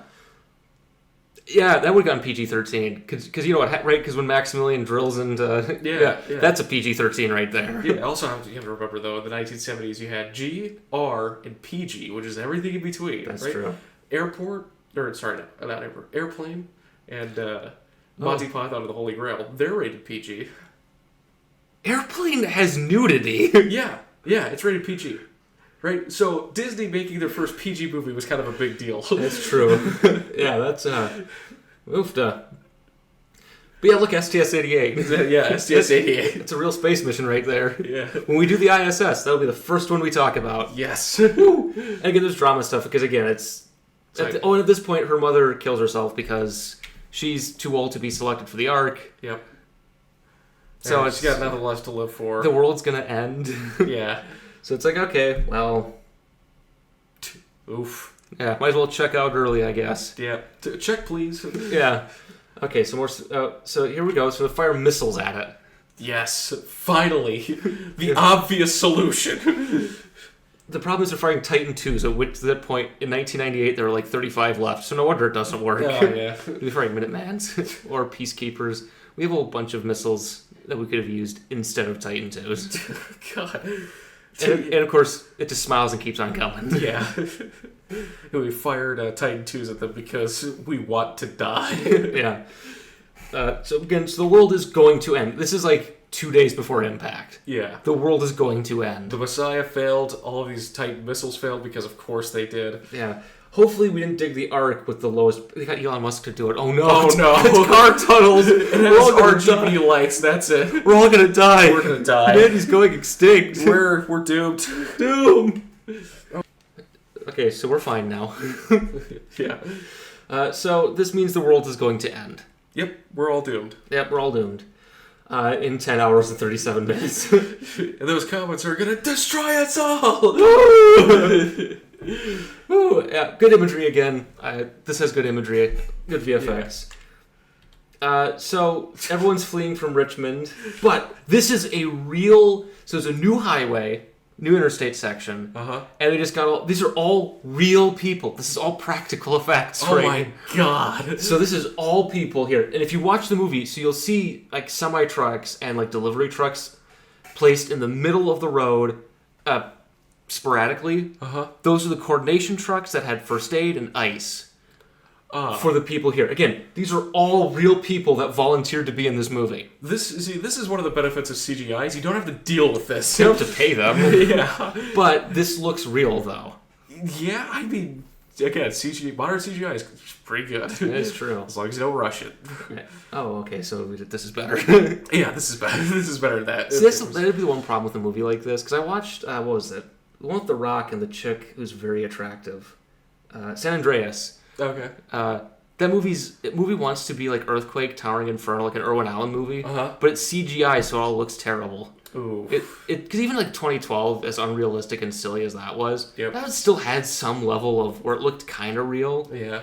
Yeah, that would have gone PG-13. Because you know what, right? Because when Maximilian drills into... Yeah, that's a PG-13 right there. Yeah, also you have to remember, though, in the 1970s you had G, R, and PG, which is everything in between. That's right? true. Airplane, and Monty Python and the Holy Grail. They're rated PG. Airplane has nudity. Yeah, it's rated PG. Right? So Disney making their first PG movie was kind of a big deal. That's true. Yeah, that's oofda. But yeah, look, STS-88. Yeah, STS-88. It's a real space mission right there. Yeah. When we do the ISS, that'll be the first one we talk about. Yes. And again, there's drama stuff because again, and at this point, her mother kills herself because she's too old to be selected for the Ark. Yep. So she's got nothing left to live for. The world's gonna end. Yeah. So it's like, okay, well... Oof. Yeah, might as well check out early, I guess. Yeah. Check, please. Yeah. Okay, so more... so here we go. So they fire missiles at it. Yes. Finally. The obvious solution. The problem is they're firing Titan IIs, at which, to that point, in 1998, there were like 35 left. So no wonder it doesn't work. Oh, yeah. They're firing Minutemans or Peacekeepers. We have a whole bunch of missiles that we could have used instead of Titan IIs. God. And of course, it just smiles and keeps on coming. Yeah. We fired Titan IIs at them because we want to die. Yeah. So the world is going to end. This is like 2 days before impact. Yeah. The world is going to end. The Messiah failed. All of these Titan missiles failed because, of course, they did. Yeah. Hopefully we didn't dig the arc with the lowest... They got Elon Musk to do it. Oh no. Oh no. It's car tunnels. It has RGB lights, that's it. We're all gonna die. We're gonna die. Humanity's going extinct. We're doomed. Doomed. Okay, so we're fine now. Yeah. So this means the world is going to end. Yep, we're all doomed. Yep, we're all doomed. In 10 hours and 37 minutes. And those comets are gonna destroy us all! Ooh, yeah, good imagery again. This has good imagery, good VFX. So everyone's fleeing from Richmond, but this is a real... So it's a new highway, new interstate section, and they just got all... These are all real people. This is all practical effects. Oh right? my god. So this is all people here. And if you watch the movie, so you'll see like semi-trucks and like delivery trucks placed in the middle of the road sporadically. Those are the coordination trucks that had first aid and ice for the people here. Again, these are all real people that volunteered to be in this movie. This is one of the benefits of CGI, is you don't have to deal with this. You don't have to pay them. Yeah. But this looks real, though. Yeah, I mean, again, modern CGI is pretty good. It is true. As long as you don't rush it. Oh, okay, so this is better. Yeah, this is better. This is better than that. See, that'd be the one problem with a movie like this, because I watched, what was it? The one with The Rock and the chick who's very attractive. San Andreas. Okay. That movie wants to be like Earthquake, Towering Inferno, like an Irwin Allen movie, but it's CGI, so it all looks terrible. Ooh. Because even like 2012, as unrealistic and silly as that was, yep. that still had some level of where it looked kind of real. Yeah.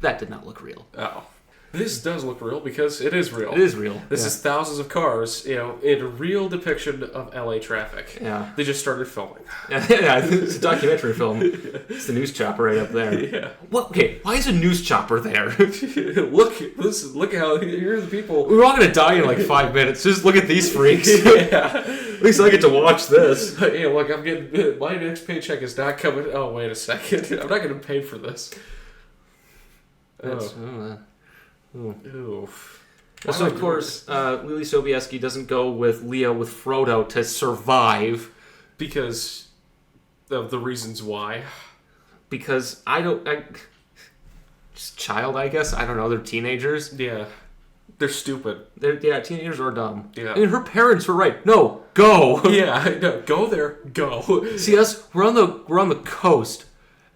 That did not look real. Oh. This does look real because it is real. It is real. This is thousands of cars, in a real depiction of LA traffic. Yeah. They just started filming. Yeah, it's a documentary film. It's the news chopper right up there. Yeah. What? Okay, why is a news chopper there? Look how here are the people. We're all gonna die in like 5 minutes. Just look at these freaks. Yeah. At least I get to watch this. Yeah, look, I'm getting my next paycheck is not coming. Oh, wait a second, I'm not getting paid for this. Ooh. So of course, Lily Sobieski doesn't go with Leah with Frodo to survive because of the reasons why. Because just child, I guess. I don't know. They're teenagers. Yeah, they're stupid. Teenagers are dumb. Yeah, I mean, her parents were right. No, go. Yeah, no, go there. Go. See us? We're on the coast.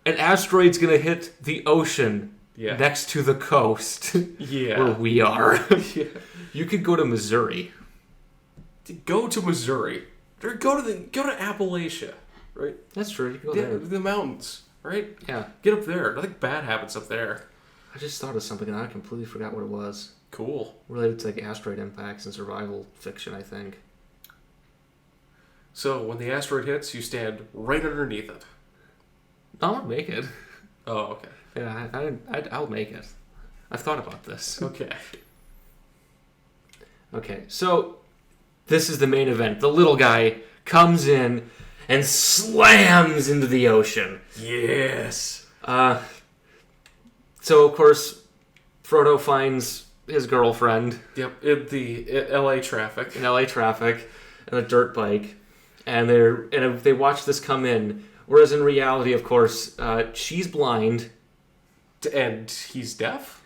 An asteroid's gonna hit the ocean. Yeah. Next to the coast. Yeah. Where we are. Yeah. You could go to Missouri. Go to Missouri. Or go to Appalachia, right? That's true. You can go there. The mountains, right? Yeah. Get up there. Nothing bad happens up there. I just thought of something and I completely forgot what it was. Cool. Related to like asteroid impacts and survival fiction, I think. So when the asteroid hits, you stand right underneath it. I won't make it. Oh, okay. Yeah, I'll make it. I've thought about this. Okay. Okay, so this is the main event. The little guy comes in and slams into the ocean. Yes. So, of course, Frodo finds his girlfriend. Yep, in the LA traffic. In LA traffic, and a dirt bike. And they watch this come in. Whereas in reality, of course, she's blind. And he's deaf?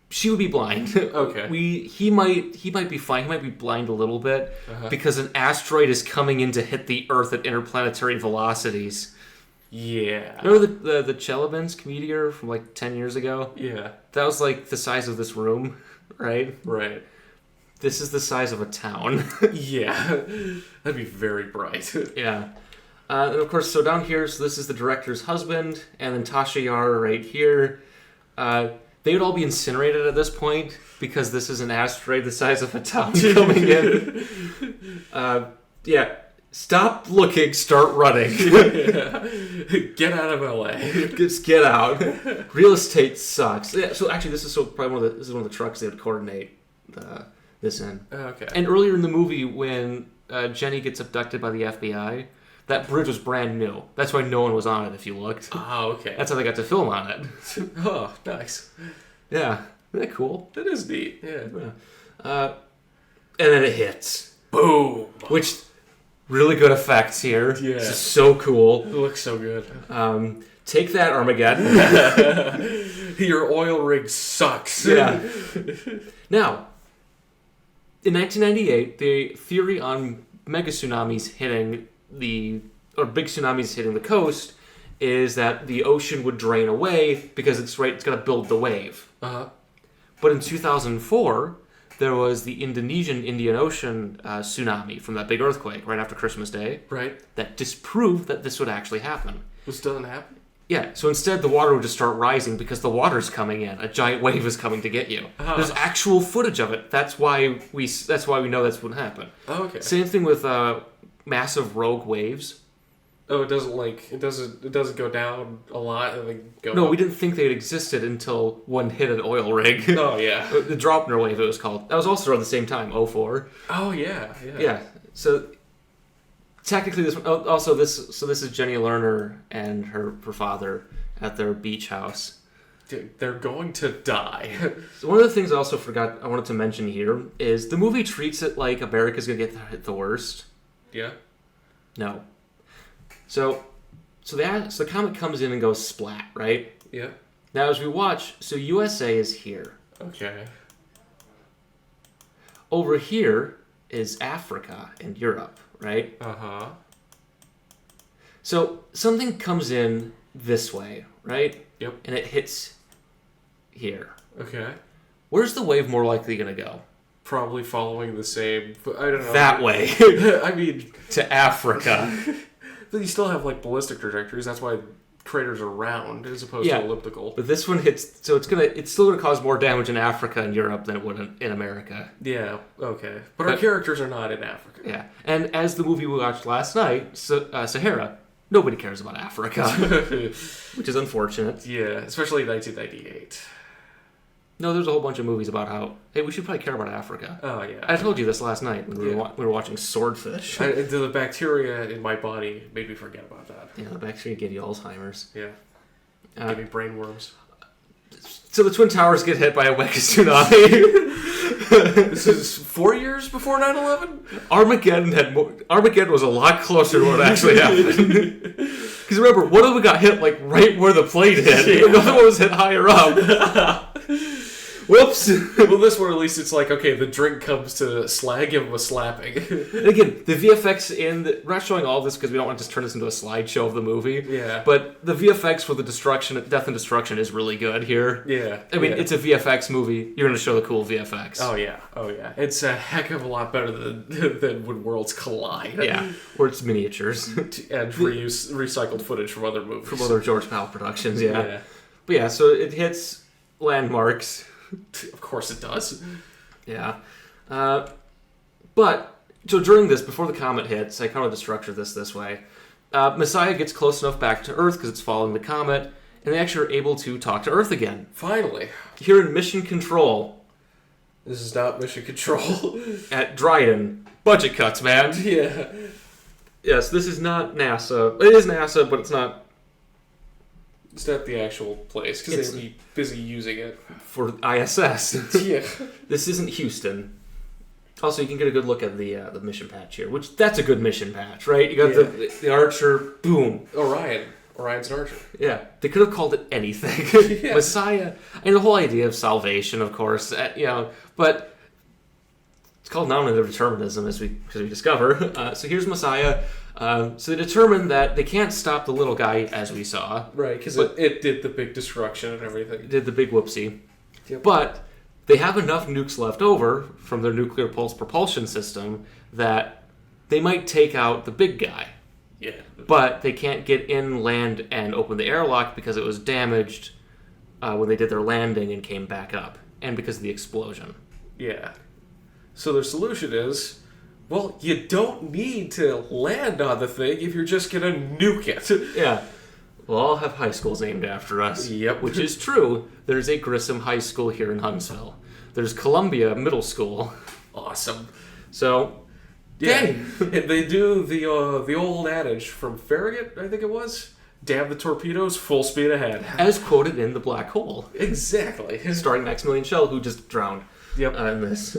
She would be blind. Okay. He might be fine. He might be blind a little bit because an asteroid is coming in to hit the Earth at interplanetary velocities. Yeah. Remember the Chelabinsk meteor from like 10 years ago? Yeah. That was like the size of this room, right? Right. This is the size of a town. Yeah. That'd be very bright. Yeah. And of course, so down here, so this is the director's husband, and then Tasha Yar right here. They would all be incinerated at this point because this is an asteroid the size of a town coming in. Yeah. Stop looking, start running. Yeah. Get out of LA. Just get out. Real estate sucks. Yeah, so actually, this is probably one of the trucks they would coordinate this in. Okay. And earlier in the movie, when Jenny gets abducted by the FBI, that bridge was brand new. That's why no one was on it. If you looked. Oh, okay. That's how they got to film on it. Oh, nice. Yeah, isn't that cool? That is neat. Yeah. And then it hits. Boom. Which really good effects here. Yeah. This is so cool. It looks so good. Take that, Armageddon. Your oil rig sucks. Yeah. Now, in 1998, the theory on mega tsunamis hitting big tsunamis hitting the coast is that the ocean would drain away because it's going to build the wave. Uh-huh. But in 2004, there was the Indonesian Indian Ocean tsunami from that big earthquake right after Christmas Day. Right. That disproved that this would actually happen. This doesn't happen? Yeah, so instead the water would just start rising because the water's coming in. A giant wave is coming to get you. There's actual footage of it. That's why we know that's what happened. Oh, okay. Same thing with massive rogue waves. Oh, it doesn't go down a lot and then go No, up. we didn't think they had existed until one hit an oil rig. Oh, yeah. The Draupner wave, it was called. That was also around the same time, 04. Oh, yeah. Yeah, so technically this one... Also, this is Jenny Lerner and her father at their beach house. Dude, they're going to die. So one of the things I also I wanted to mention here is the movie treats it like America's going to get hit the worst. Yeah? No. So the comet comes in and goes splat, right? Yeah. Now as we watch, so USA is here. Okay. Over here is Africa and Europe, right? Uh-huh. So something comes in this way, right? Yep. And it hits here. Okay. Where's the wave more likely going to go? Probably following the same... I don't know. That way. I mean... To Africa. But you still have, like, ballistic trajectories. That's why craters are round as opposed to elliptical. But this one hits... So it's still going to cause more damage in Africa and Europe than it would in America. Yeah, okay. But our characters are not in Africa. Yeah. And as the movie we watched last night, Sahara, nobody cares about Africa. Which is unfortunate. Yeah, especially in 1998. No, there's a whole bunch of movies about how, hey, we should probably care about Africa. Oh, yeah. I told you this last night when we were watching Swordfish. The bacteria in my body made me forget about that. Yeah, the bacteria gave you Alzheimer's. Yeah. Gave me brain worms. So the Twin Towers get hit by a mega tsunami. This is 4 years before 9/11? Armageddon was a lot closer to what actually happened. Because remember, one of them got hit like right where the plane hit. Yeah. Another one was hit higher up. Whoops. Well, this one at least it's like, okay, the drink comes to slag, give him a slapping. And again, the VFX we're not showing all this because we don't want to just turn this into a slideshow of the movie. Yeah. But the VFX for the death and destruction is really good here. Yeah. I mean, it's a VFX movie. You're going to show the cool VFX. Oh, yeah. It's a heck of a lot better than when worlds collide. Yeah. Or it's miniatures. And recycled footage from other movies. From other George Powell productions, yeah. But yeah, so it hits landmarks. Of course it does. Yeah. But, so during this, before the comet hits, I kind of just structured this way. Messiah gets close enough back to Earth because it's following the comet, and they actually are able to talk to Earth again. Finally. Here in Mission Control. This is not Mission Control. At Dryden. Budget cuts, man. Yeah. Yes, this is not NASA. It is NASA, but it's not... It's not the actual place, because they'd be busy using it. For ISS. Yeah. This isn't Houston. Also, you can get a good look at the mission patch here, which that's a good mission patch, right? You got the Archer, boom. Orion's an Archer. Yeah. They could have called it anything. Yeah. Messiah. I mean, the whole idea of salvation, of course, but it's called nominative determinism, as we discover. So here's Messiah. So they determined that they can't stop the little guy, as we saw. Right, because it did the big destruction and everything. It did the big whoopsie. Yep. But they have enough nukes left over from their nuclear pulse propulsion system that they might take out the big guy. Yeah. But they can't get in, land, and open the airlock because it was damaged when they did their landing and came back up. And because of the explosion. Yeah. So their solution is... Well, you don't need to land on the thing if you're just going to nuke it. Yeah. We'll all have high schools named after us. Yep. Which is true. There's a Grissom High School here in Huntsville. There's Columbia Middle School. Awesome. So, yeah. They do the old adage from Farragut, I think it was. Damn the torpedoes, full speed ahead. As quoted in The Black Hole. Exactly. Starring Maximilian Schell, who just drowned. Yep. In this.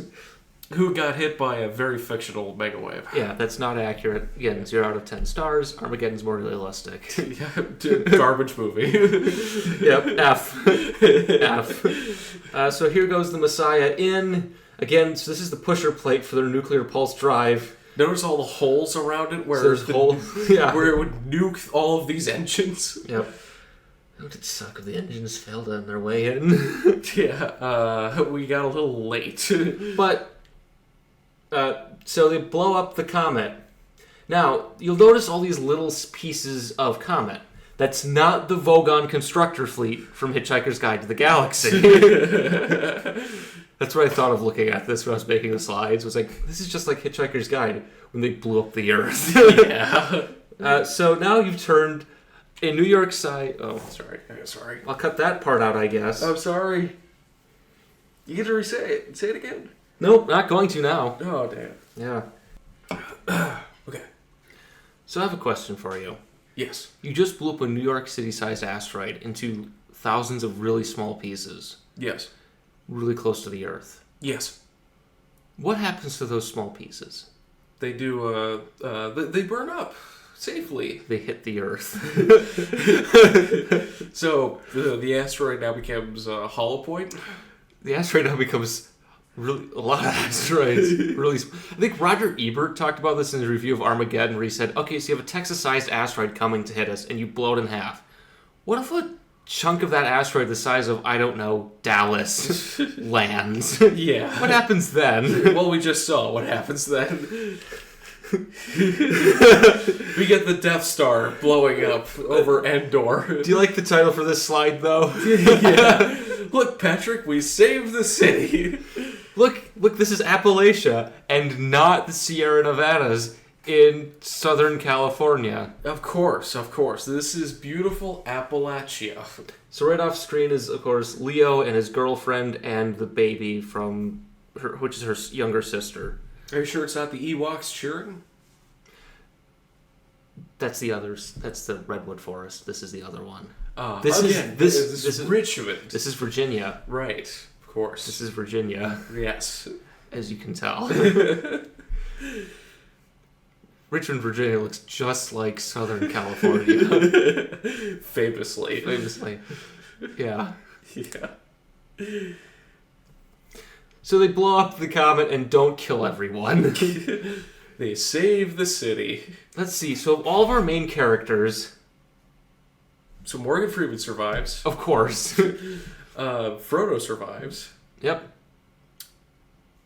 Who got hit by a very fictional megawave. Yeah, that's not accurate. Again, 0 out of 10 stars. Armageddon's more realistic. Yeah, garbage movie. Yep, F. F. So here goes the Messiah in. Again, so this is the pusher plate for their nuclear pulse drive. Notice all the holes around it where, So there's holes. Yeah. where it would nuke all of these engines. Yep. Would it suck if the engines failed on their way in? Yeah, we got a little late. But, so they blow up the comet. Now, you'll notice all these little pieces of comet. That's not the Vogon constructor fleet from Hitchhiker's Guide to the Galaxy. That's what I thought of looking at this when I was making the slides. Was like, this is just like Hitchhiker's Guide when they blew up the Earth. Yeah. So now you've turned a New York side. Oh, Sorry. I'll cut that part out, I guess. I'm sorry. You get to re-say it. Say it again. Nope, not going to now. Oh, damn. Yeah. Okay. So I have a question for you. Yes. You just blew up a New York City-sized asteroid into thousands of really small pieces, Yes. really close to the Earth. Yes. What happens to those small pieces? They do, they burn up safely. They hit the Earth. So, the asteroid now becomes a hollow point? The asteroid now becomes really a lot of asteroids. Really, I think Roger Ebert talked about this in his review of Armageddon, where he said, "Okay, so you have a Texas-sized asteroid coming to hit us, and you blow it in half. What if a chunk of that asteroid, the size of Dallas, lands? Yeah. What happens then?" Well, we just saw what happens then. We get the Death Star blowing up over Endor. Do you like the title for this slide, though? Yeah. Look, Patrick, we saved the city. Look, this is Appalachia, and not the Sierra Nevadas in Southern California. Of course. This is beautiful Appalachia. So right off screen is, of course, Leo and his girlfriend and the baby from her, which is her younger sister. Are you sure it's not the Ewoks cheering? That's the others. That's the Redwood Forest. This is the other one. This is Richmond. This is Virginia. Right, of course. This is Virginia, Yes. as you can tell. Richmond, Virginia looks just like Southern California. Famously. Yeah. Yeah. So they blow up the comet and don't kill everyone. They save the city. Let's see. So all of our main characters, So Morgan Freeman survives. of course. Frodo survives. Yep.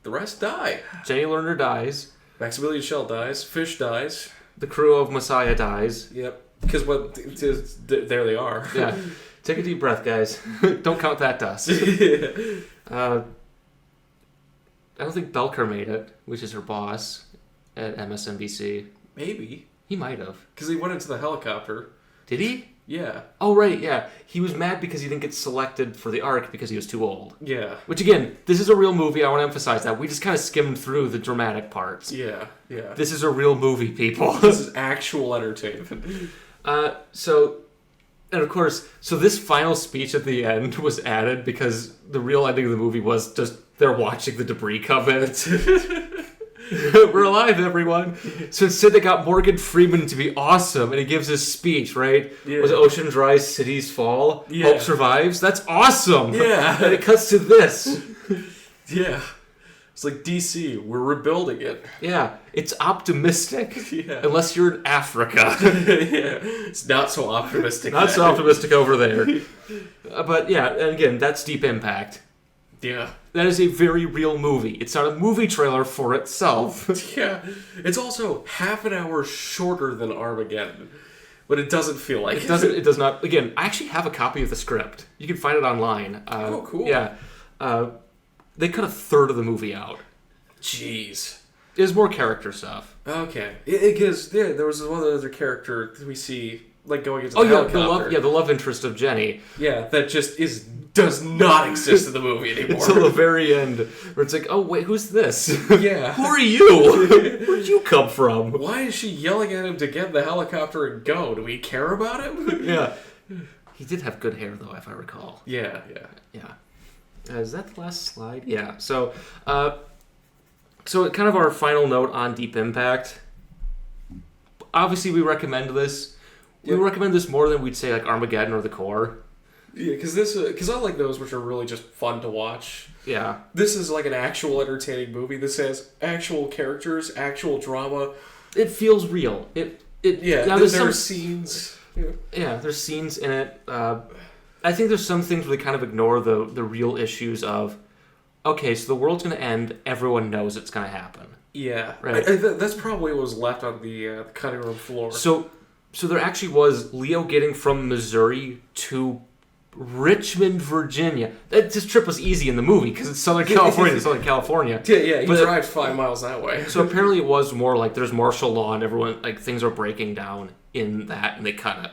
The rest die. Jenny Lerner dies. Maximilian Schell dies. Fish dies. The crew of Messiah dies. Yep. Because there they are. Yeah. Take a deep breath, guys. Don't count that dust. I don't think Belker made it, which is her boss at MSNBC. Maybe. He might have. Because he went into the helicopter. Did he? Yeah. Oh, right, yeah. He was mad because he didn't get selected for the Ark because he was too old. Yeah. Which, again, this is a real movie. I want to emphasize that. We just kind of skimmed through the dramatic parts. Yeah. This is a real movie, people. This is actual entertainment. And of course, so this final speech at the end was added because the real ending of the movie was just they're watching the debris come in. We're alive, everyone. So instead they got Morgan Freeman to be awesome, and he gives his speech, right? Yeah. Was oceans rise, cities fall, Yeah. hope survives? That's awesome! Yeah. And it cuts to this. Yeah. It's like DC, we're rebuilding it. Yeah, it's optimistic. Yeah. Unless you're in Africa. Yeah. It's not so optimistic. Not so optimistic over there. But yeah, and again, that's Deep Impact. Yeah. That is a very real movie. It's not a movie trailer for itself. Yeah. It's also half an hour shorter than Armageddon. But it doesn't feel like it. It does not. Again, I actually have a copy of the script. You can find it online. Oh, cool. Yeah. They cut a third of the movie out. Jeez. There's more character stuff. Okay. Because there was one other character we see like going into the helicopter. The love interest of Jenny. Yeah, that just does not exist in the movie anymore. Until the very end, where it's like, oh wait, who's this? Yeah. Who are you? Where'd you come from? Why is she yelling at him to get in the helicopter and go? Do we care about him? Yeah. He did have good hair though, if I recall. Yeah. Is that the last slide? Yeah. So, So kind of our final note on Deep Impact. Obviously, we recommend this. We recommend this more than we'd say like Armageddon or The Core. Yeah, because I like those which are really just fun to watch. Yeah. This is like an actual entertaining movie. This has actual characters, actual drama. It feels real. Now there's some scenes. Yeah, there's scenes in it. I think there's some things where they kind of ignore the real issues of, okay, so the world's going to end. Everyone knows it's going to happen. Yeah, right. That's probably what was left on the cutting room floor. So there actually was Leo getting from Missouri to Richmond, Virginia. This trip was easy in the movie because it's Southern California. Yeah, he drives 5 miles that way. So apparently it was more like there's martial law and everyone, like, things are breaking down in that, and they cut it.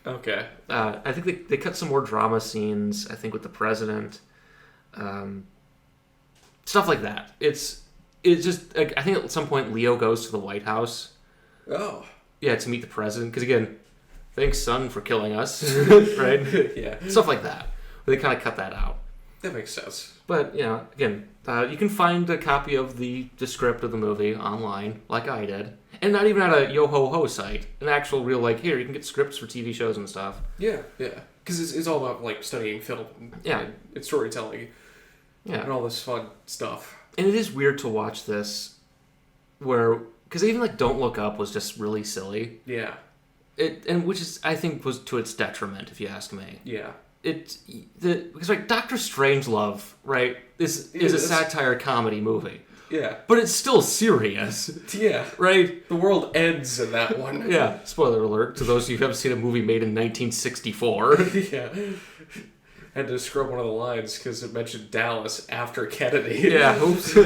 Okay. I think they cut some more drama scenes, I think, with the president. Stuff like that. It's just, like, I think at some point Leo goes to the White House. Oh. Yeah, to meet the president. Because, again, thanks, son, for killing us. Right? Yeah. Stuff like that. They kind of cut that out. That makes sense. But, again, you can find a copy of the script of the movie online, like I did. And not even at a yo-ho-ho site. An actual real, like, here, you can get scripts for TV shows and stuff. Yeah. Because it's all about, like, studying film and storytelling. Yeah. And all this fun stuff. And it is weird to watch this because even, like, Don't Look Up was just really silly. Yeah. Which is, I think, was to its detriment, if you ask me. Yeah. Because, like, Doctor Strangelove, right, is a satire comedy movie. Yeah. But it's still serious. Yeah. Right? The world ends in that one. Yeah. Spoiler alert to those of you who haven't seen a movie made in 1964. Yeah. Had to scrub one of the lines because it mentioned Dallas after Kennedy. Yeah. Oops.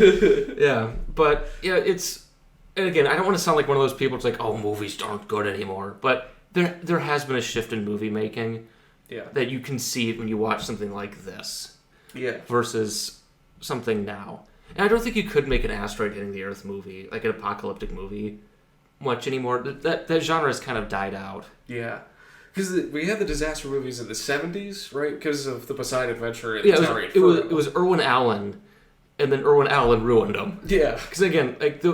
Yeah. But, yeah, and again, I don't want to sound like one of those people that's like, oh, movies aren't good anymore. But there has been a shift in movie making. Yeah. That you can see when you watch something like this. Yeah. Versus something now. And I don't think you could make an asteroid hitting the Earth movie, like an apocalyptic movie, much anymore. That genre has kind of died out. Yeah. Because we had the disaster movies in the 70s, right? Because of the Poseidon Adventure and it was Irwin Allen, and then Irwin Allen ruined them. Yeah. Because again, like there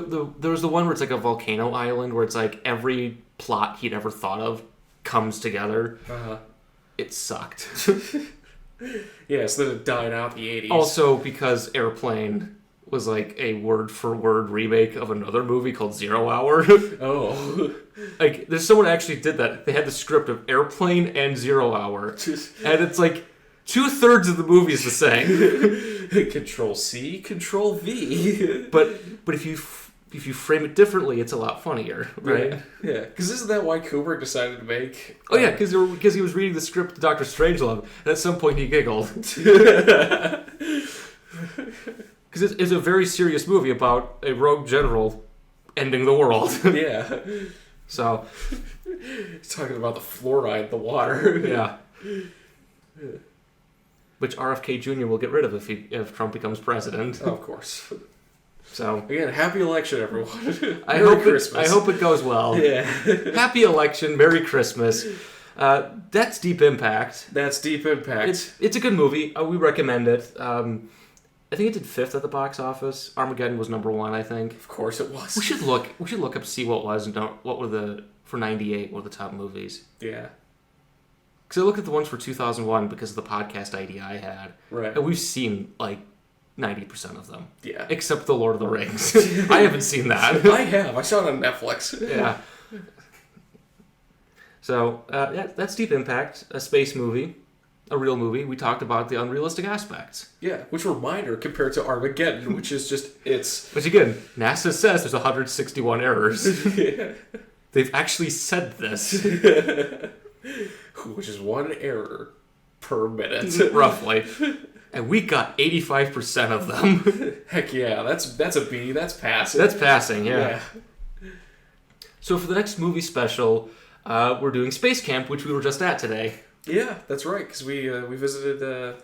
was the one where it's like a volcano island, where it's like every plot he'd ever thought of comes together. Uh-huh. It sucked. Yeah, so then it died out in the 80s. Also, because Airplane was like a word-for-word remake of another movie called 0 Hour. Oh. Like, there's someone actually did that. They had the script of Airplane and 0 Hour. And it's like 2/3 of the movie is the same. Control-C, Control-V. But if you frame it differently, it's a lot funnier, right? Yeah. Because isn't that why Kubrick decided to make... Oh, yeah, because he was reading the script to Dr. Strangelove, and at some point he giggled. Because it's a very serious movie about a rogue general ending the world. Yeah. So. He's talking about the fluoride in the water. Yeah. Which RFK Jr. will get rid of if Trump becomes president. Oh, of course. So. Again, happy election, everyone. I hope it goes well. Yeah. Happy election. Merry Christmas. That's Deep Impact. That's Deep Impact. It's a good movie. We recommend it. I think it did 5th at the box office. Armageddon was number 1, I think. Of course it was. We should look up to see what was and what were for 98 were the top movies. Yeah. Because I looked at the ones for 2001 because of the podcast idea I had. Right. And we've seen like 90% of them. Yeah. Except The Lord of the Rings. I haven't seen that. I have. I saw it on Netflix. Yeah. So, that's Deep Impact, a space movie. A real movie. We talked about the unrealistic aspects. Yeah, which were minor compared to Armageddon, which is just, Which again, NASA says there's 161 errors. Yeah. They've actually said this. Which is 1 error per minute. Roughly. And we got 85% of them. Heck yeah, that's a B, that's passing. That's passing, yeah. So for the next movie special, we're doing Space Camp, which we were just at today. Yeah, that's right, because we visited the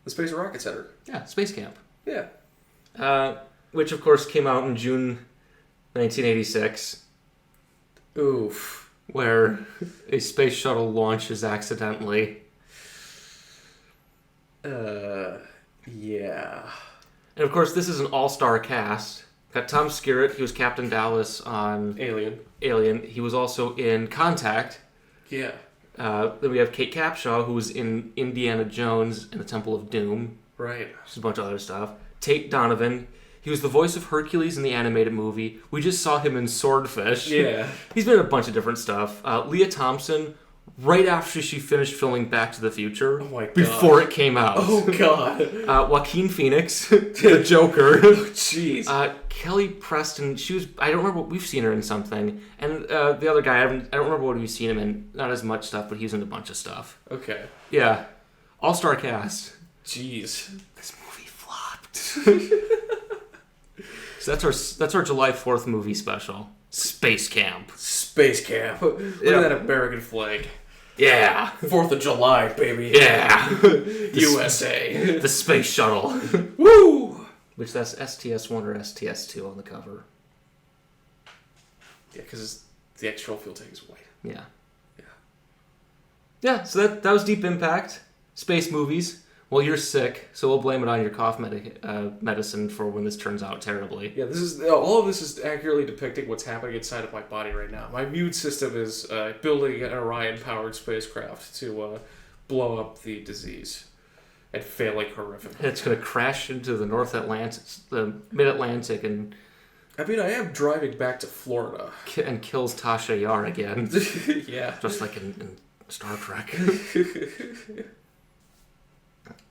Space and Rocket Center. Yeah, Space Camp. Yeah. Which, of course, came out in June 1986. Oof. Where a space shuttle launches accidentally. Yeah. And, of course, this is an all-star cast. Got Tom Skerritt. He was Captain Dallas on Alien. He was also in Contact. Yeah. Then we have Kate Capshaw, who was in Indiana Jones and the Temple of Doom. Right. Just a bunch of other stuff. Tate Donovan. He was the voice of Hercules in the animated movie. We just saw him in Swordfish. Yeah. He's been in a bunch of different stuff. Leah Thompson, right after she finished filming Back to the Future. Oh my God. Before it came out. Oh, God. Joaquin Phoenix, the Joker. Oh, jeez. Kelly Preston, I don't remember, we've seen her in something. And the other guy, I don't remember what we've seen him in. Not as much stuff, but he's in a bunch of stuff. Okay. Yeah. All-star cast. Jeez. This movie flopped. So that's our July 4th movie special. Space Camp. Space Camp. Look at that American flag. Yeah. 4th of July, baby. Yeah. USA. The space shuttle. Woo! Which that's STS-1 or STS-2 on the cover. Yeah, because the external fuel tank is white. Yeah. Yeah. Yeah, so that was Deep Impact. Space movies. Well, you're sick, so we'll blame it on your cough medicine for when this turns out terribly. Yeah, all of this is accurately depicting what's happening inside of my body right now. My immune system is building an Orion-powered spacecraft to blow up the disease and failing horrifically. It's going to crash into the the Mid-Atlantic, and I mean, I am driving back to Florida. And kills Tasha Yar again. Yeah. Just like in Star Trek.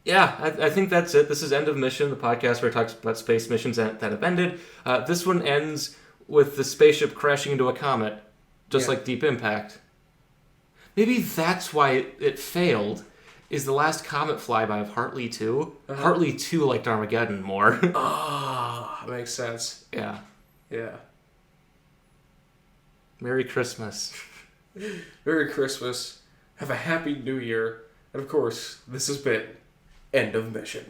Yeah, I think that's it. This is End of Mission, the podcast where it talks about space missions that have ended. This one ends with the spaceship crashing into a comet, just like Deep Impact. Maybe that's why it failed, is the last comet flyby of Hartley 2. Uh-huh. Hartley 2 liked Armageddon more. Makes sense. Yeah. Yeah. Merry Christmas. Merry Christmas. Have a happy New Year. And of course, this has been End of Mission.